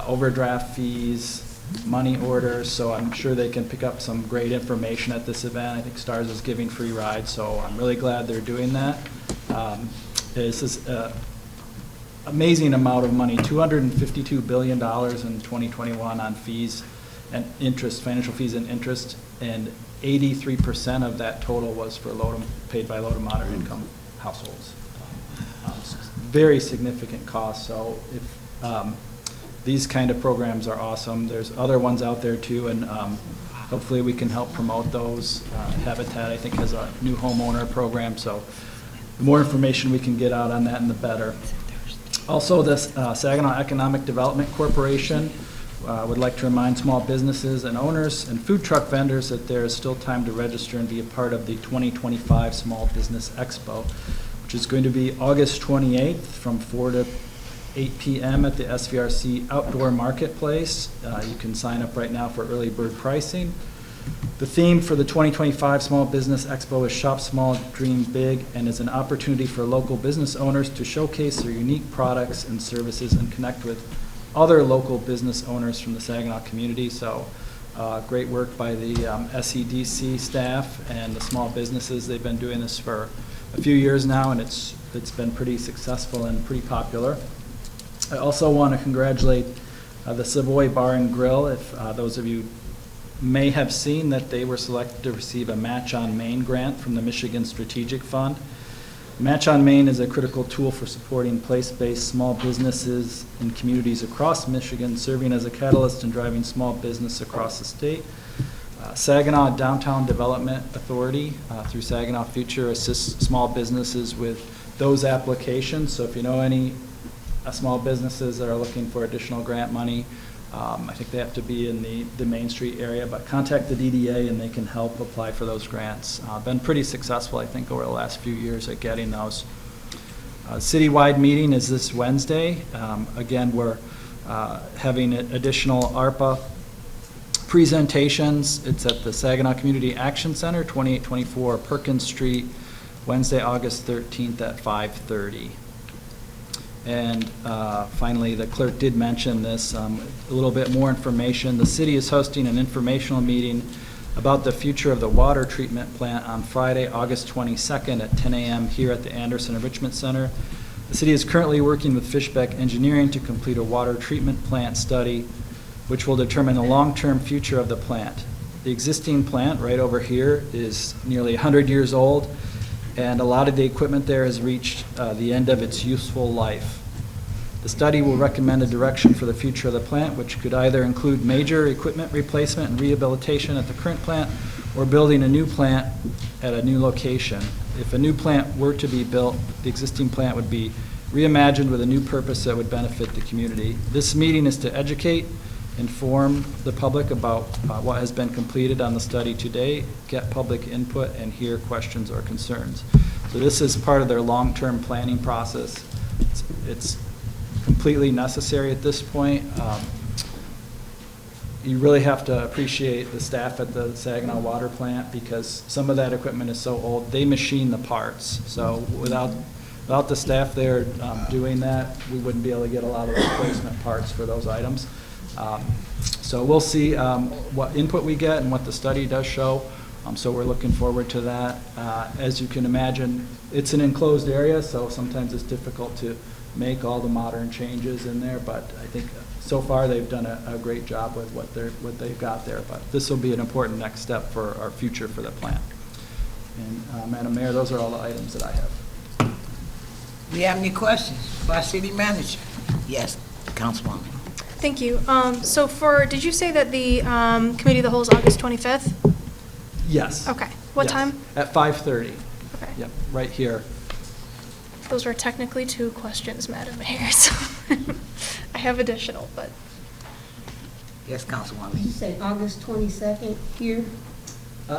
overdraft fees, money orders, so I'm sure they can pick up some great information at this event. I think STARS is giving free rides, so I'm really glad they're doing that. This is an amazing amount of money, $252 billion in 2021 on fees and interest, financial fees and interest, and 83% of that total was for paid by low to moderate income households. Very significant cost, so if these kind of programs are awesome. There's other ones out there too, and hopefully we can help promote those. Habitat, I think, has a new homeowner program, so the more information we can get out on that, and the better. Also, the Saginaw Economic Development Corporation would like to remind small businesses and owners and food truck vendors that there is still time to register and be a part of the 2025 Small Business Expo, which is going to be August 28th from 4 to 8 p.m. at the SVRC Outdoor Marketplace. You can sign up right now for early bird pricing. The theme for the 2025 Small Business Expo is Shop Small, Dream Big, and is an opportunity for local business owners to showcase their unique products and services and connect with other local business owners from the Saginaw community. So great work by the SEDC staff and the small businesses. They've been doing this for a few years now, and it's been pretty successful and pretty popular. I also want to congratulate the Savoy Bar and Grill. If those of you may have seen that they were selected to receive a Match on Main grant from the Michigan Strategic Fund. Match on Main is a critical tool for supporting place-based small businesses in communities across Michigan, serving as a catalyst in driving small business across the state. Saginaw Downtown Development Authority through Saginaw Future assists small businesses with those applications. So if you know any small businesses that are looking for additional grant money, I think they have to be in the Main Street area, but contact the DDA and they can help apply for those grants. Been pretty successful, I think, over the last few years at getting those. Citywide meeting is this Wednesday. Again, we're having additional ARPA presentations. It's at the Saginaw Community Action Center, 2824 Perkins Street, Wednesday, August 13th at 5:30. And finally, the clerk did mention this, a little bit more information. The city is hosting an informational meeting about the future of the water treatment plant on Friday, August 22nd at 10 a.m. here at the Anderson Enrichment Center. The city is currently working with Fishbeck Engineering to complete a water treatment plant study, which will determine the long-term future of the plant. The existing plant right over here is nearly 100 years old, and a lot of the equipment there has reached the end of its useful life. The study will recommend a direction for the future of the plant, which could either include major equipment replacement and rehabilitation at the current plant, or building a new plant at a new location. If a new plant were to be built, the existing plant would be reimagined with a new purpose that would benefit the community. This meeting is to educate, inform the public about what has been completed on the study today, get public input, and hear questions or concerns. So this is part of their long-term planning process. It's completely necessary at this point. You really have to appreciate the staff at the Saginaw Water Plant, because some of that equipment is so old, they machine the parts. So without the staff there doing that, we wouldn't be able to get a lot of replacement parts for those items. So we'll see what input we get and what the study does show. So we're looking forward to that. As you can imagine, it's an enclosed area, so sometimes it's difficult to make all the modern changes in there, but I think so far they've done a great job with what they've got there. But this will be an important next step for our future for the plant. And Madam Mayor, those are all the items that I have. Do you have any questions for our city manager? Yes, Councilwoman. Thank you. So did you say that the committee of the whole is August 25th? Yes. Okay. What Yes. time? At 5:30. Okay. Yep, right here. Those are technically 2 questions, Madam Mayor, so I have additional, but. Yes, Councilwoman. Did you say August 22nd here?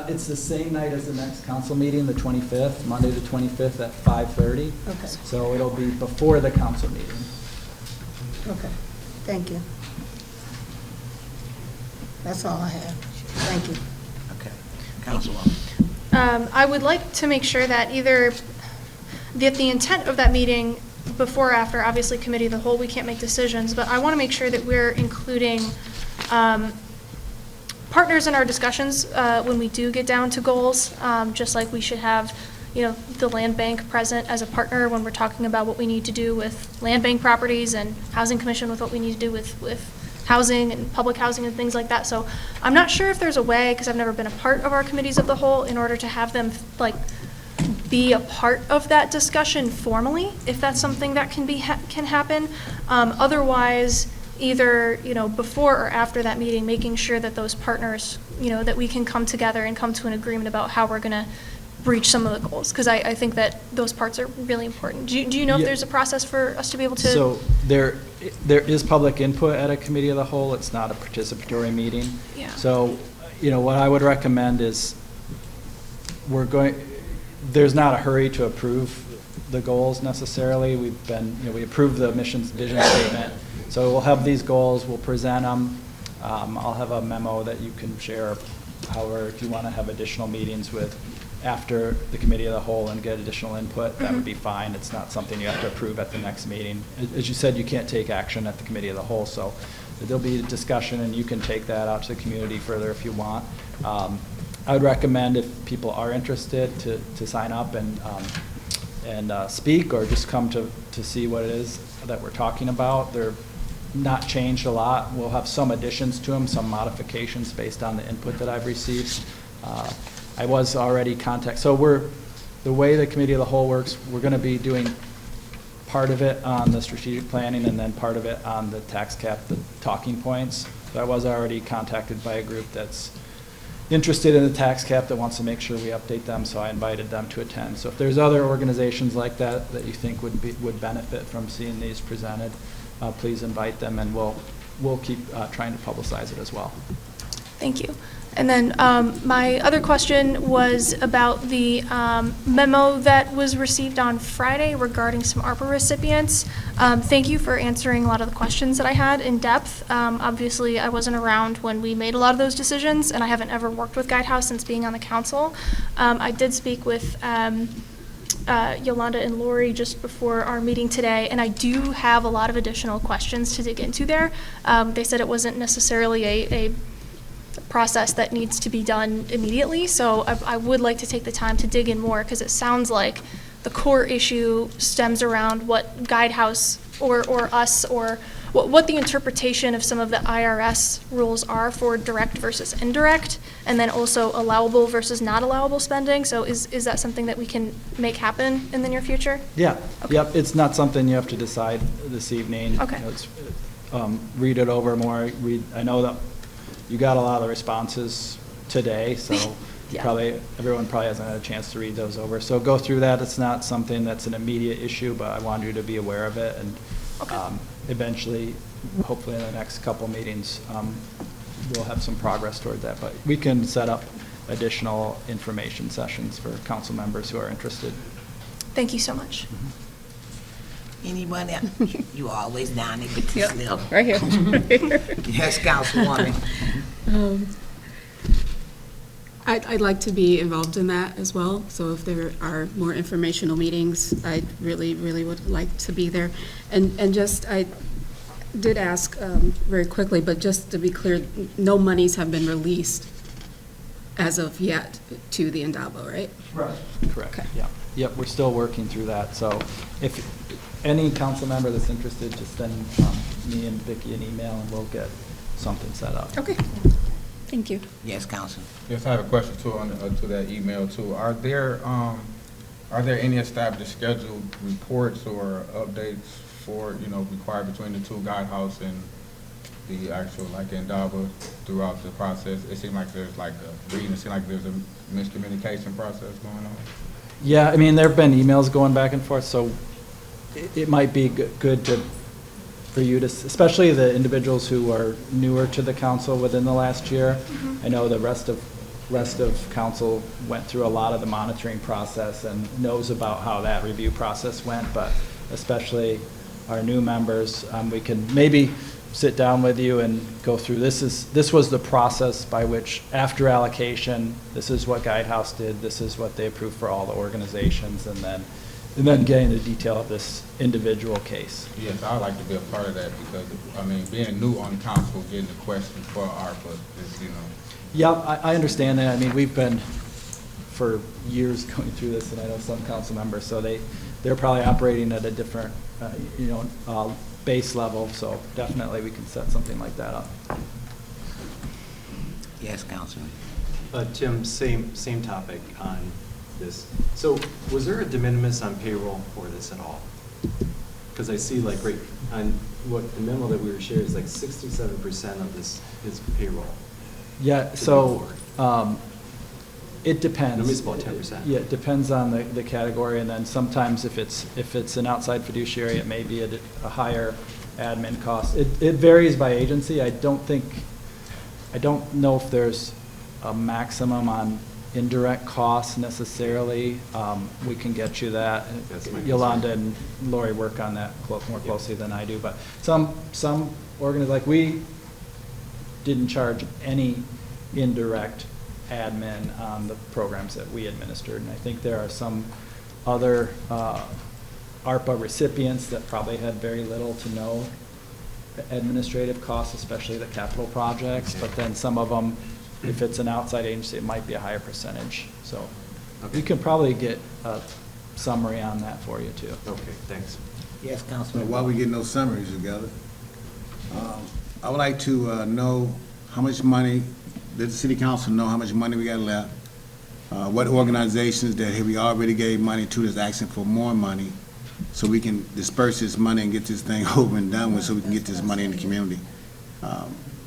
It's the same night as the next council meeting, the 25th, Monday the 25th at 5:30. Okay. So it'll be before the council meeting. Okay, thank you. That's all I have. Thank you. Okay. Councilwoman. I would like to make sure that that the intent of that meeting, before or after, obviously committee of the whole, we can't make decisions, but I want to make sure that we're including partners in our discussions when we do get down to goals, just like we should have, the land bank present as a partner when we're talking about what we need to do with land bank properties, and housing commission with what we need to do with housing and public housing and things like that. So I'm not sure if there's a way, because I've never been a part of our committees of the whole, in order to have them be a part of that discussion formally, if that's something that can happen. Otherwise, either before or after that meeting, making sure that those partners, that we can come together and come to an agreement about how we're going to reach some of the goals, because I think that those parts are really important. Do you know if there's a process for us to be able to? So there is public input at a committee of the whole. It's not a participatory meeting. Yeah. So, what I would recommend is there's not a hurry to approve the goals necessarily. We approved the missions vision statement. So we'll have these goals, we'll present them. I'll have a memo that you can share. However, if you want to have additional meetings after the committee of the whole and get additional input, that would be fine. It's not something you have to approve at the next meeting. As you said, you can't take action at the committee of the whole, so there'll be a discussion and you can take that out to the community further if you want. I would recommend, if people are interested, to sign up and speak, or just come to see what it is that we're talking about. They're not changed a lot. We'll have some additions to them, some modifications based on the input that I've received. I was already so the way the committee of the whole works, we're going to be doing part of it on the strategic planning and then part of it on the tax cap, the talking points. So I was already contacted by a group that's interested in the tax cap that wants to make sure we update them, so I invited them to attend. So if there's other organizations like that you think would benefit from seeing these presented, please invite them, and we'll keep trying to publicize it as well. Thank you. And then my other question was about the memo that was received on Friday regarding some ARPA recipients. Thank you for answering a lot of the questions that I had in depth. Obviously, I wasn't around when we made a lot of those decisions, and I haven't ever worked with Guidehouse since being on the council. I did speak with Yolanda and Lori just before our meeting today, and I do have a lot of additional questions to dig into there. They said it wasn't necessarily a process that needs to be done immediately, so I would like to take the time to dig in more, because it sounds like the core issue stems around what Guidehouse or us, or what the interpretation of some of the IRS rules are for direct versus indirect, and then also allowable versus not allowable spending. So is that something that we can make happen in the near future? Yeah. Okay. Yep. It's not something you have to decide this evening. Okay. Read it over more. I know that you got a lot of the responses today, so yeah. Everyone probably hasn't had a chance to read those over. So go through that. It's not something that's an immediate issue, but I want you to be aware of it, and eventually, hopefully in the next couple meetings, we'll have some progress toward that. But we can set up additional information sessions for council members who are interested. Thank you so much. Anyone else? You always down there with this little. Right here. Yes, Councilwoman. I'd like to be involved in that as well. So if there are more informational meetings, I really, really would like to be there. And just, I did ask very quickly, but just to be clear, no monies have been released as of yet to the Indabo, right? Right. Correct. Okay. Yeah. Yep. We're still working through that. So if any council member that's interested, just send me and Vicki an email, and we'll get something set up. Okay. Thank you. Yes, Council. Yes, I have a question too to that email too. Are there any established scheduled reports or updates for required between the two Guidehouse the actual, like in Darba, throughout the process? It seemed like there's like a reading, it seemed like there's a miscommunication process going on. Yeah, I mean, there've been emails going back and forth, so it might be good for you to, especially the individuals who are newer to the council within the last year. I know the rest of council went through a lot of the monitoring process and knows about how that review process went, but especially our new members, we can maybe sit down with you and go through, this was the process by which, after allocation, this is what Guidehouse did, this is what they approved for all the organizations, and then getting the detail of this individual case. Yes, I'd like to be a part of that because, I mean, being new on council, getting the questions for ARPA is, you know. Yeah, I understand that. I mean, we've been for years going through this, and I know some council members, so they're probably operating at a different, base level, so definitely we can set something like that up. Yes, Councilman. Tim, same topic on this. So was there a de minimis on payroll for this at all? Because I see like right on what the memo that we were sharing is like 67% of this is payroll. Yeah, so it depends. Maybe it's about 10%. Yeah, it depends on the category, and then sometimes if it's an outside fiduciary, it may be a higher admin cost. It varies by agency. I don't know if there's a maximum on indirect costs necessarily. We can get you that. Yolanda and Lori work on that more closely than I do, but some organizations, like we didn't charge any indirect admin on the programs that we administered, and I think there are some other ARPA recipients that probably had very little to no administrative costs, especially the capital projects, but then some of them, if it's an outside agency, it might be a higher percentage. So we can probably get a summary on that for you too. Okay, thanks. Yes, So Councilman. while we getting those summaries together, I would like to know how much money, let the city council know how much money we got left, what organizations that we already gave money to that's asking for more money, so we can disperse this money and get this thing over and done with, so we can get this money in the community.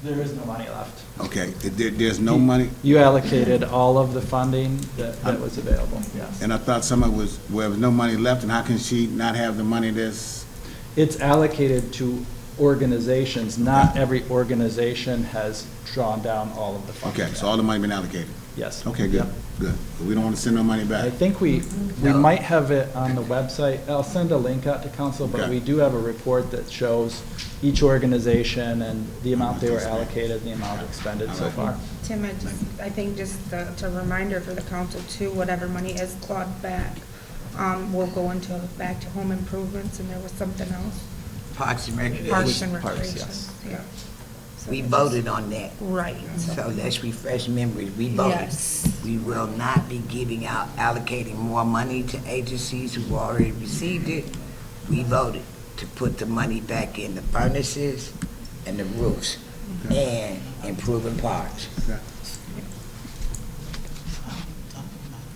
There is no money left. Okay, there's no money? You allocated all of the funding that was available, yes. And I thought some of it was, where there was no money left, and how can she not have the money that's? It's allocated to organizations. Not every organization has drawn down all of the funding. Okay, so all the money been allocated? Yes. Okay, good, Yep. good. But we don't want to send no money back. I think we might have it on the website. I'll send a link out to council, but Okay. we do have a report that shows each organization and the amount they were allocated and the amount expended so far. Tim, I think just a reminder for the council too, whatever money is clawed back, will go back to home improvements, and there was something else. Parks and Recreation. Parks and Parks, Recreation, yes. yeah. So We that's- voted on that. Right. So let's refresh memories. We voted. Yes. We will not be giving out, allocating more money to agencies who already received it. We voted to put the money back in the furnaces and the roofs and improving parks.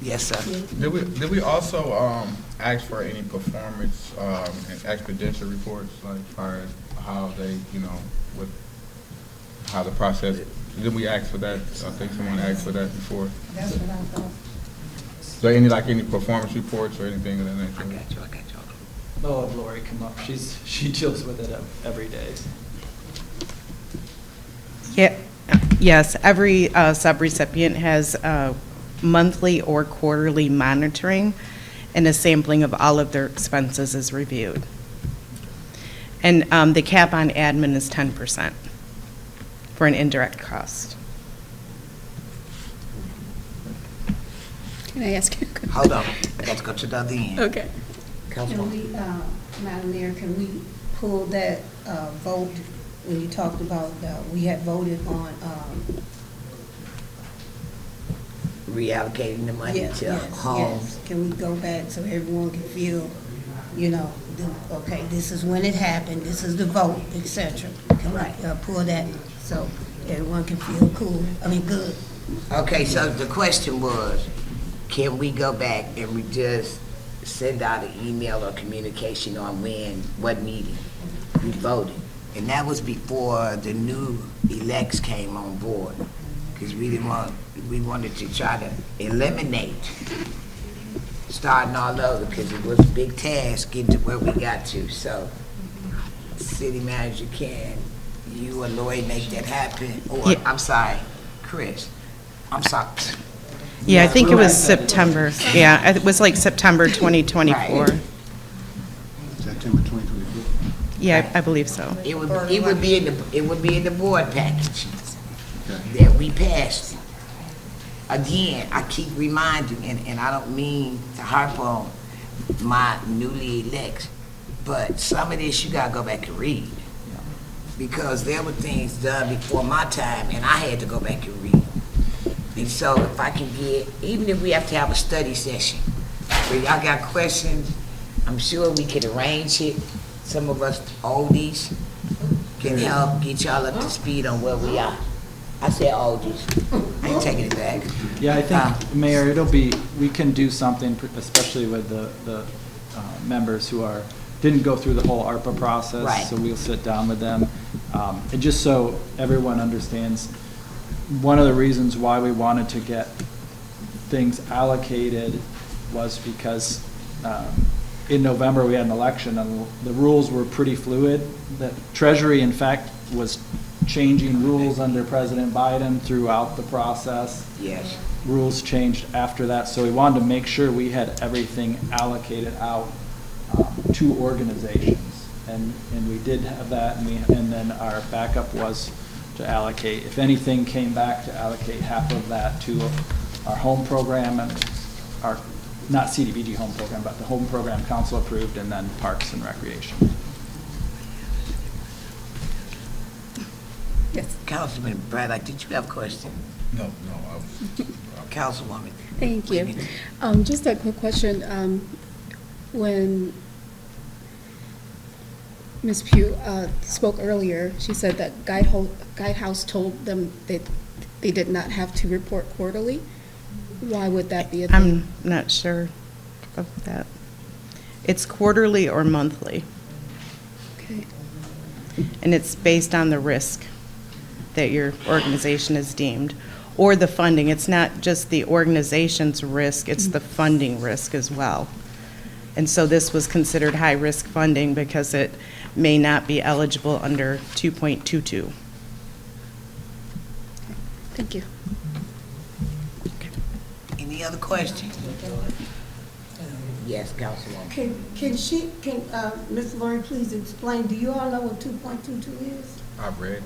Yes, sir. Did we also ask for any performance and expenditure reports, like as far as how they, how the process, did we ask for that? I think someone asked for that before. That's what I thought. So any performance reports or anything of that nature? I got you. Oh, Lori, come up. She deals with it every day. Yeah, yes, every subrecipient has monthly or quarterly monitoring, and a sampling of all of their expenses is reviewed. And the cap on admin is 10% for an indirect cost. Can I ask you? Hold on. Let's go to the other end. Okay. Can we, Madam Mayor, can we pull that vote when you talked about, we had voted on, Reallocating the money yes, to yes, homes. yes. Can we go back so everyone can feel, okay, this is when it happened, this is the vote, et cetera. Can we pull that so everyone can feel good? Okay, so the question was, can we go back and we just send out an email or communication on what meeting we voted And that was before the new elects came on board. Because we wanted to try to eliminate starting all over, because it was a big task getting to where we got to. So, city manager, can you or Lloyd make that happen? Or, Yeah. I'm sorry, Chris, I'm sorry. Yeah, I think it was September. Yeah, it was like September 2024. Right. September 2024. Yeah, I believe so. It would be in the board package that we passed. Again, I keep reminding, and I don't mean to harp on my newly elects, but some of this you gotta go back and read. Because there were things done before my time, and I had to go back and read. And so if I can get, even if we have to have a study session, where y'all got questions, I'm sure we could arrange it. Some of us oldies can help get y'all up to speed on where we are. I said oldies, I ain't taking it back. Yeah, I think, Mayor, we can do something, especially with the members who didn't go through the whole ARPA process. Right. So we'll sit down with them. And just so everyone understands, one of the reasons why we wanted to get things allocated was because in November we had an election and the rules were pretty fluid. The Treasury, in fact, was changing rules under President Biden throughout the process. Yes. Rules changed after that, so we wanted to make sure we had everything allocated out to organizations, and we did have that, and then our backup was to allocate, if anything came back, to allocate half of that to our home program and our, not CDBG home program, but the home program council approved, and then Parks and Recreation. Yes. Councilman Braddock, did you have a question? No, I was. Councilwoman. Thank you. Just a quick question. When Ms. Pugh spoke earlier, she said that Guidehouse told them that they did not have to report quarterly. Why would that be a thing? I'm not sure of that. It's quarterly or monthly. Okay. And it's based on the risk that your organization is deemed, or the funding. It's not just the organization's risk, it's the funding risk as well. And so this was considered high-risk funding because it may not be eligible under 2.22. Thank you. Any other questions? Yes, Councilwoman. Can Ms. Lori please explain, do you all know what 2.22 is? I've read.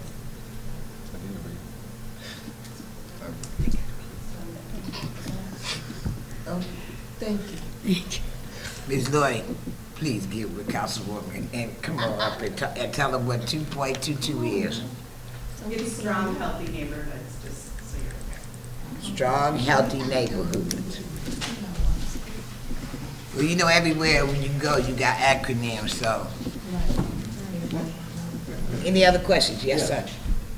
Oh, thank you. Ms. Lloyd, please get with Councilwoman and come on up and tell them what 2.22 is. It's strong, healthy neighborhoods, just so you're aware. Strong, healthy neighborhoods. Well, you know, everywhere when you go, you got acronyms, so. Any other questions? Yes, sir.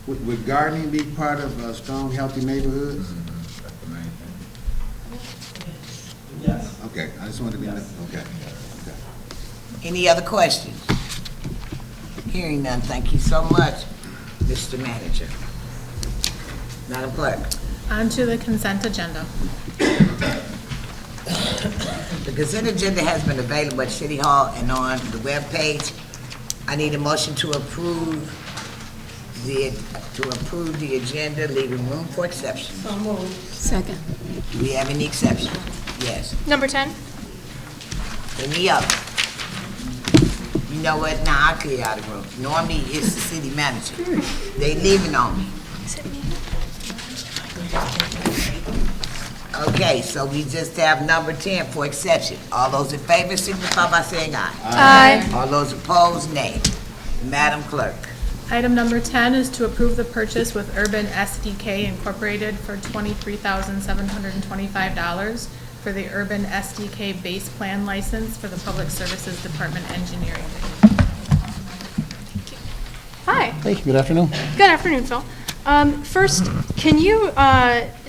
Would gardening be part of strong, healthy neighborhoods? That's the main thing. Yes. Okay, I just wanted to be, okay. Any other questions? Hearing none, thank you so much, Mr. Manager. Madam Clerk. On to the consent agenda. The consent agenda has been available at City Hall and on the webpage. I need a motion to approve the agenda, leaving room for exceptions. So moved. Second. Do we have any exceptions? Yes. Number 10. Any other? You know what? Now I clear out the room. Normally it's the city manager. They leaving on me. Okay, so we just have number 10 for exception. All those in favor signify by saying aye. Aye. All those opposed, nay. Madam Clerk. Item number 10 is to approve the purchase with Urban SDK Incorporated for $23,725 for the Urban SDK base plan license for the Public Services Department Engineering. Hi. Hey, good afternoon. Good afternoon, Phil. First, can you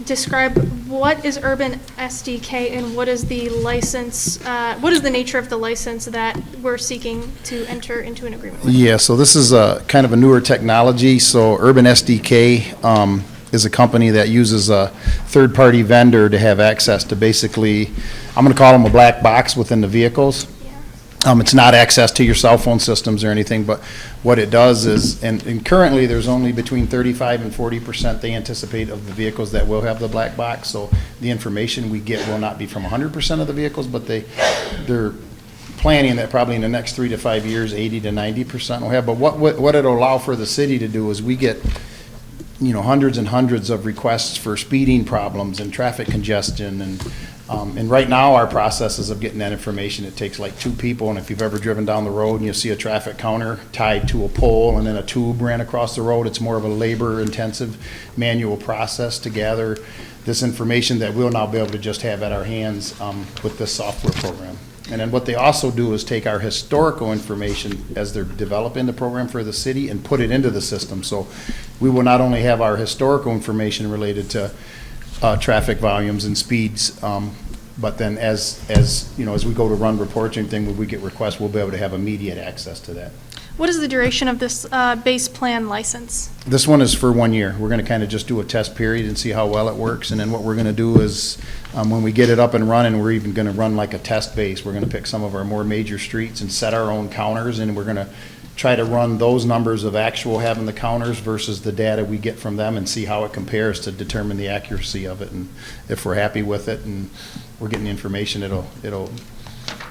describe what is Urban SDK and what is the license, what is the nature of the license that we're seeking to enter into an agreement with? Yeah, so this is a kind of a newer technology. So Urban SDK is a company that uses a third-party vendor to have access to basically, I'm going to call them a black box within the vehicles. It's not access to your cell phone systems or anything, but what it does is, and currently there's only between 35 and 40% they anticipate of the vehicles that will have the black box. So the information we get will not be from 100% of the vehicles, but they're planning that probably in the next 3 to 5 years, 80 to 90% will have. But what it'll allow for the city to do is we get, you know, hundreds and hundreds of requests for speeding problems and traffic congestion, and right now our processes of getting that information, it takes like 2 people, and if you've ever driven down the road and you see a traffic counter tied to a pole and then a tube ran across the road, it's more of a labor-intensive manual process to gather this information that we'll now be able to just have at our hands with this software program. And then what they also do is take our historical information as they're developing the program for the city and put it into the system. So we will not only have our historical information related to traffic volumes and speeds, but then as you know, as we go to run reports or anything, when we get requests, we'll be able to have immediate access to that. What is the duration of this base plan license? This one is for 1 year. We're going to kind of just do a test period and see how well it works. And then what we're going to do is when we get it up and running, we're even going to run like a test base. We're going to pick some of our more major streets and set our own counters, and we're going to try to run those numbers of actual having the counters versus the data we get from them and see how it compares to determine the accuracy of it. And if we're happy with it and we're getting the information, it'll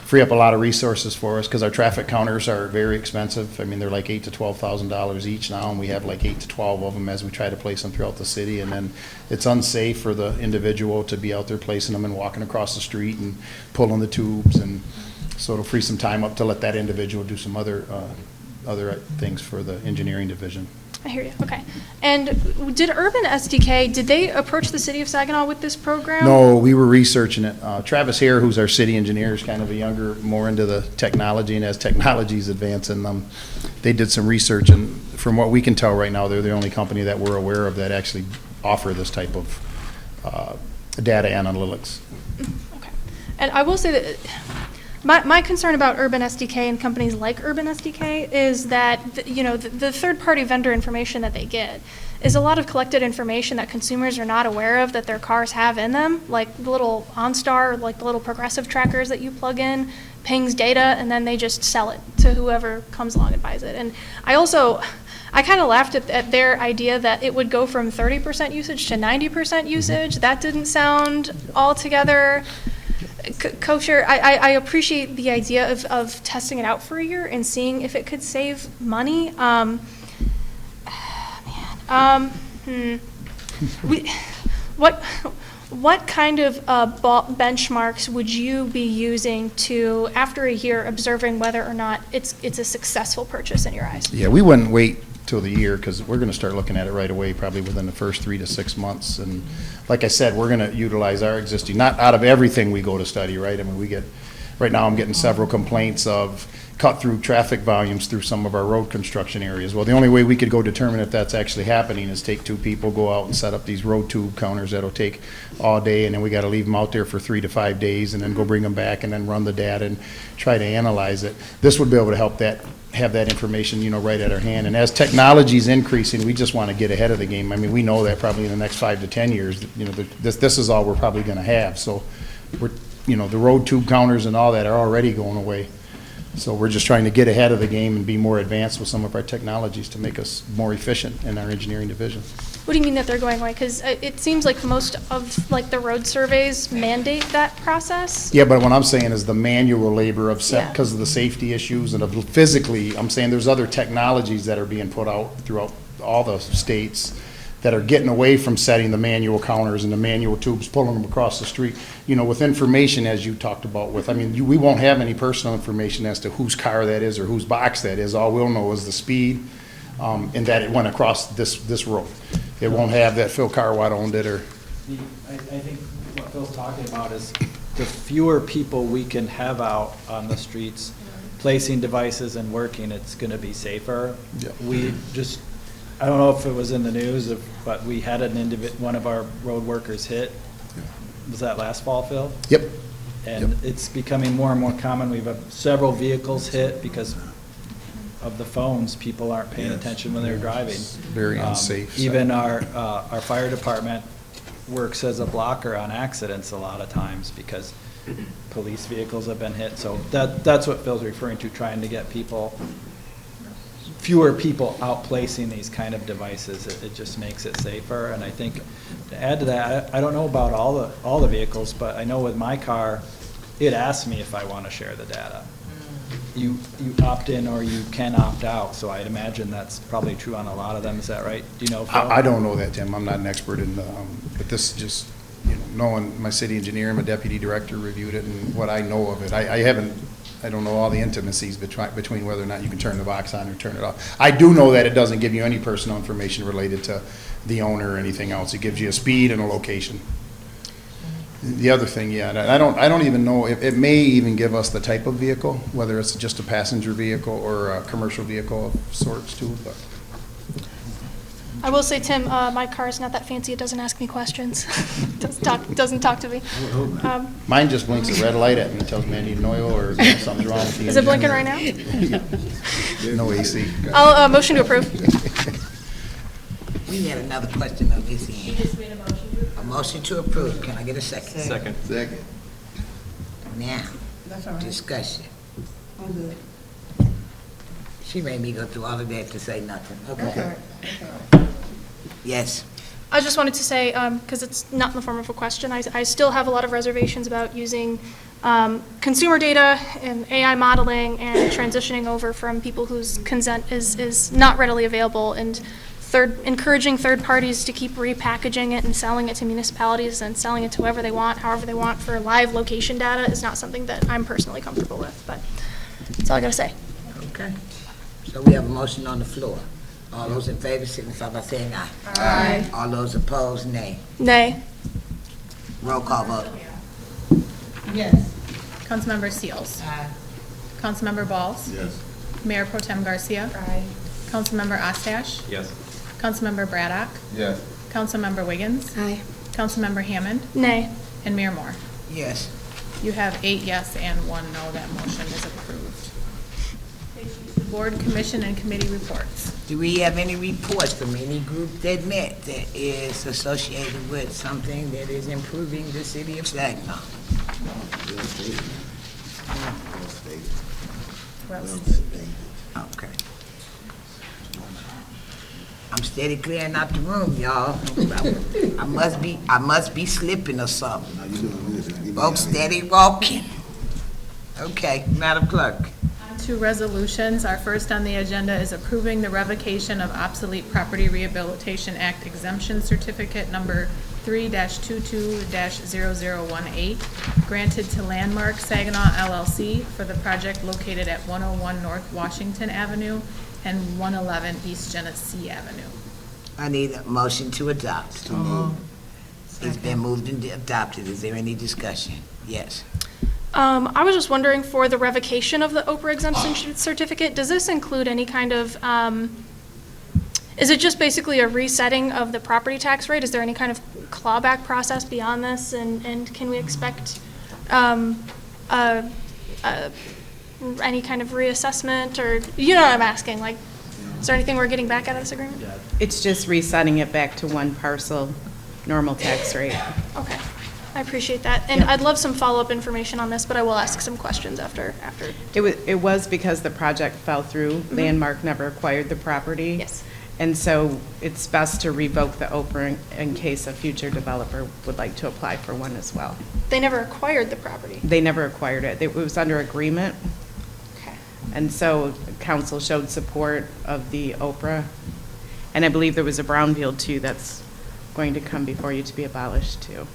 free up a lot of resources for us, because our traffic counters are very expensive. I mean, they're like $8,000 to $12,000 each now, and we have like 8 to 12 of them as we try to place them throughout the city. And then it's unsafe for the individual to be out there placing them and walking across the street and pulling the tubes, and so it'll free some time up to let that individual do some other things for the engineering division. I hear you, okay. And did Urban SDK, did they approach the city of Saginaw with this program? No, we were researching it. Travis Hare, who's our city engineer, is kind of a younger, more into the technology, and as technology's advancing, they did some research, and from what we can tell right now, they're the only company that we're aware of that actually offer this type of data analytics. Okay. And I will say that my concern about Urban SDK and companies like Urban SDK is that, the third-party vendor information that they get is a lot of collected information that consumers are not aware of that their cars have in them, like the little OnStar, like the little progressive trackers that you plug in, pings data, and then they just sell it to whoever comes along and buys it. And I kind of laughed at their idea that it would go from 30% usage to 90% usage. That didn't sound altogether kosher. I appreciate the idea of testing it out for a year and seeing if it could save money. What kind of benchmarks would you be using to, after a year, observing whether or not it's a successful purchase in your eyes? Yeah, we wouldn't wait till the year, because we're going to start looking at it right away, probably within the first 3 to 6 months. And like I said, we're going to utilize our existing, not out of everything we go to study, right? I mean, right now I'm getting several complaints of cut-through traffic volumes through some of our road construction areas. Well, the only way we could go determine if that's actually happening is take 2 people, go out and set up these road tube counters that'll take all day, and then we got to leave them out there for 3 to 5 days, and then go bring them back and then run the data and try to analyze it. This would be able to help have that information, right at our hand. And as technology is increasing, we just want to get ahead of the game. I mean, we know that probably in the next 5 to 10 years, this is all we're probably going to have. So the road tube counters and all that are already going away. So we're just trying to get ahead of the game and be more advanced with some of our technologies to make us more efficient in our engineering division. What do you mean that they're going away? Because it seems like most of the road surveys mandate that process. Yeah, but what I'm saying is the manual labor of because of the safety issues and of physically, I'm saying there's other technologies that are being put out throughout all the states that are getting away from setting the manual counters and the manual tubes, pulling them across the street, with information, as you talked about we won't have any personal information as to whose car that is or whose box that is. All we'll know is the speed and that it went across this road. It won't have that Phil Carwatt owned it or. I think what Phil's talking about is the fewer people we can have out on the streets placing devices and working, it's going to be safer. Yeah. I don't know if it was in the news, but we had one of our road workers hit was that last fall, Phil? Yep. And it's becoming more and more common. We've had several vehicles hit because of the phones. People aren't paying attention when they're driving. Very unsafe. Even our fire department works as a blocker on accidents a lot of times because police vehicles have been hit. So that's what Phil's referring to, trying to get fewer people outplacing these kind of devices. It just makes it safer. And I think to add to that, I don't know about all the vehicles, but I know with my car, it asks me if I want to share the data. You opt in or you can opt out. So I'd imagine that's probably true on a lot of them. Is that right? Do you know, Phil? I don't know that, Tim. I'm not an expert in, but this is just, knowing my city engineer and my deputy director reviewed it and what I know of it. I don't know all the intimacies between whether or not you can turn the box on or turn it off. I do know that it doesn't give you any personal information related to the owner or anything else. It gives you a speed and a location. The other thing, I don't even know, it may even give us the type of vehicle, whether it's just a passenger vehicle or a commercial vehicle of sorts too, but. I will say, Tim, my car is not that fancy. It doesn't ask me questions. doesn't talk to me. Mine just blinks a red light at me and tells me I need an oil or something's wrong with the engine. Is it blinking right now? No AC. I'll motion to approve. We had another question on this end. You just made a motion to approve. A motion to approve. Can I get a second? Second. Now, That's all right. discussion. I'm good. She made me go through all of that to say nothing. That's Okay. all right. That's all right. Yes. I just wanted to say, because it's not in the form of a question, I still have a lot of reservations about using consumer data and AI modeling and transitioning over from people whose consent is not readily available, and encouraging third parties to keep repackaging it and selling it to municipalities and selling it to whoever they want, however they want, for live location data is not something that I'm personally comfortable with, but that's all I gotta say. Okay. So we have a motion on the floor. All those in favor signify by saying aye. Aye. All those opposed, nay. Nay. Roll call vote. Yes. Councilmember Seals. Aye. Councilmember Balls. Yes. Mayor Pro Tem Garcia. Aye. Councilmember Ostache. Yes. Councilmember Braddock. Yes. Councilmember Wiggins. Aye. Councilmember Hammond. Nay. And Mayor Moore. Yes. You have 8 yes and 1 no. That motion is approved. Board, commission, and committee reports. Do we have any reports from any group that met that is associated with something that is improving the city of Saginaw? Okay. I'm steady clearing out the room, y'all. I must be slipping or something. Folks steady walking. Okay, Madam Clerk. On to resolutions. Our first on the agenda is approving the revocation of obsolete Property Rehabilitation Act exemption certificate number 3-22-0018, granted to Landmark Saginaw LLC for the project located at 101 North Washington Avenue and 111 East Genesee Avenue. I need a motion to adopt. It's been moved and adopted. Is there any discussion? Yes. I was just wondering, for the revocation of the Oprah exemption certificate, does this include any kind of, is it just basically a resetting of the property tax rate? Is there any kind of clawback process beyond this? And can we expect any kind of reassessment, or, you know what I'm asking? Like, is there anything we're getting back out of this agreement? It's just resetting it back to one parcel, normal tax rate. Okay. I appreciate that. And I'd love some follow-up information on this, but I will ask some questions after. It was because the project fell through. Landmark never acquired the property. Yes. And so it's best to revoke the Oprah in case a future developer would like to apply for one as well. They never acquired the property. They never acquired it. It was under agreement. Okay. And so council showed support of the Oprah. And I believe there was a brownfield too that's going to come before you to be abolished too.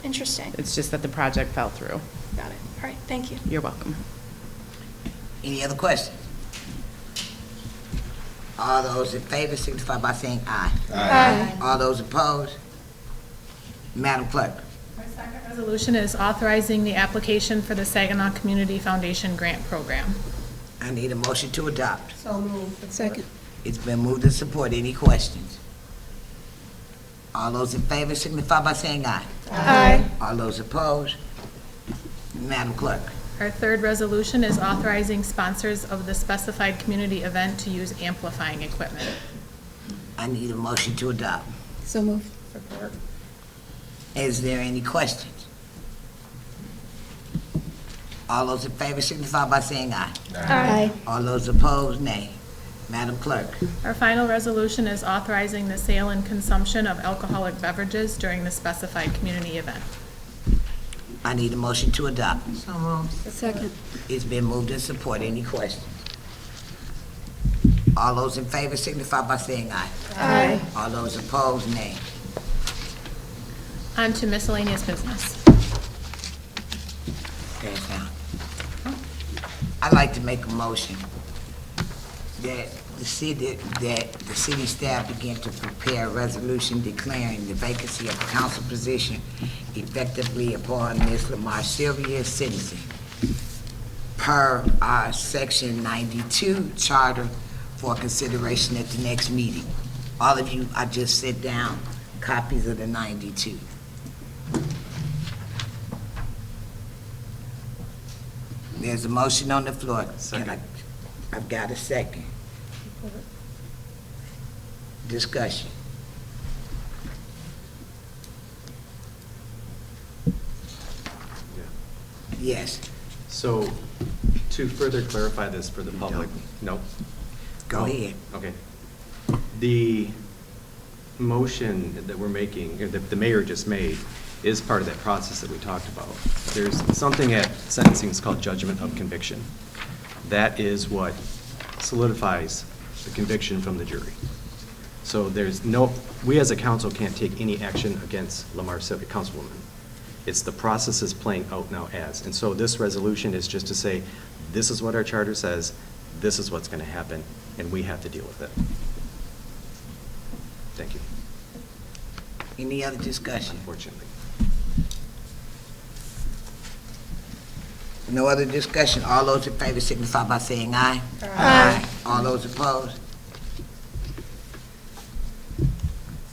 Interesting. It's just that the project fell through. Got it. All right, thank you. You're welcome. Any other questions? All those in favor signify by saying aye. Aye. All those opposed? Madam Clerk. Our second resolution is authorizing the application for the Saginaw Community Foundation Grant Program. I need a motion to adopt. So moved. Second. It's been moved and supported. Any questions? All those in favor signify by saying aye. Aye. All those opposed? Madam Clerk. Our third resolution is authorizing sponsors of the specified community event to use amplifying equipment. I need a motion to adopt. So moved. Support. Is there any questions? All those in favor signify by saying aye. Aye. All those opposed, nay. Madam Clerk. Our final resolution is authorizing the sale and consumption of alcoholic beverages during the specified community event. I need a motion to adopt. Second. It's been moved and supported. Any questions? All those in favor signify by saying aye. Aye. All those opposed, nay. On to miscellaneous business. Pass down. I'd like to make a motion that the city staff begin to prepare a resolution declaring the vacancy of the council position effectively upon Ms. Lamar Sylvia, citizen, per our Section 92 charter for consideration at the next meeting. All of you, I just sent down copies of the 92. There's a motion on the floor. I've got a second. Discussion. Yes. So, to further clarify this for the public, no? Go ahead. Okay. The motion that we're making, or that the mayor just made, is part of that process that we talked about. There's something at sentencing is called judgment of conviction. That is what solidifies the conviction from the jury. So there's no, we as a council can't take any action against Lamar Sylvia, Councilwoman. It's the process is playing out now as. And so this resolution is just to say, this is what our charter says, this is what's going to happen, and we have to deal with it. Thank you. Any other discussion? Unfortunately. No other discussion. All those in favor signify by saying aye. Aye. All those opposed?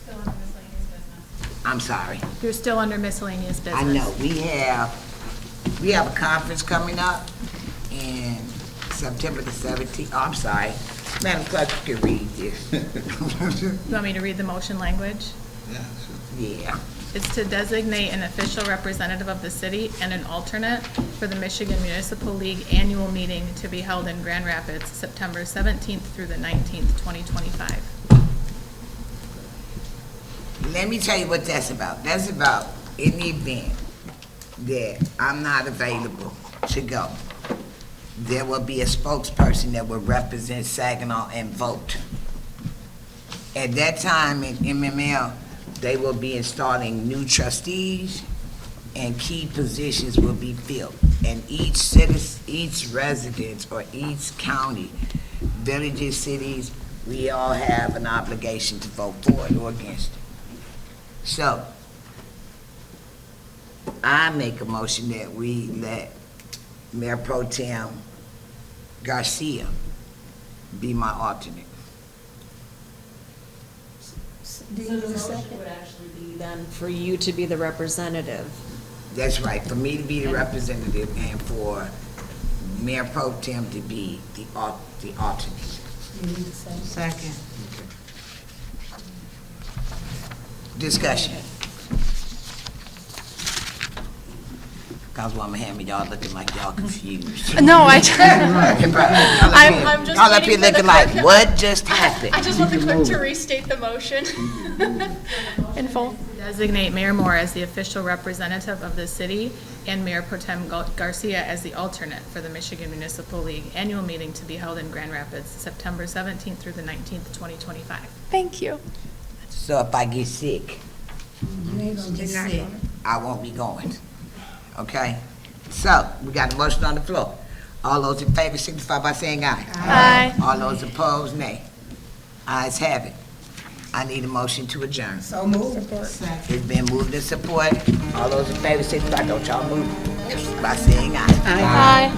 Still under miscellaneous business. I'm sorry. You're still under miscellaneous business. I know, we have a conference coming up in September the 17th. Oh, I'm sorry. Madam Clerk, you can read this. You want me to read the motion language? Yeah. It's to designate an official representative of the city and an alternate for the Michigan Municipal League annual meeting to be held in Grand Rapids, September 17th through the 19th, 2025. Let me tell you what that's about. That's about in the event that I'm not available to go, there will be a spokesperson that will represent Saginaw and vote. At that time in MML, they will be installing new trustees and key positions will be filled. And each citizen, each resident, or each county, villages, cities, we all have an obligation to vote for it or against it. So, I make a motion that we let Mayor Pro Tem Garcia be my alternate. So the motion would actually be then for you to be the representative. That's right, for me to be the representative and for Mayor Pro Tem to be the alternate. Second. Discussion. Councilwoman Hammer, y'all looking like y'all confused. No, I'm Y'all just up here waiting for the looking like, clerk. what just happened? I just want the clerk to restate the motion in full. Designate Mayor Moore as the official representative of the city and Mayor Pro Tem Garcia as the alternate for the Michigan Municipal League annual meeting to be held in Grand Rapids, September 17th through the 19th, 2025. Tso you. So if I get sick, You ain't gonna get sick. I won't be going. Okay? So, we got a motion on the floor. All those in favor signify by saying aye. Aye. All those opposed, nay. Ayes have it. I need a motion to adjourn. So moved. It's been moved and supported. All those in favor signify, don't y'all move, by saying aye. Aye.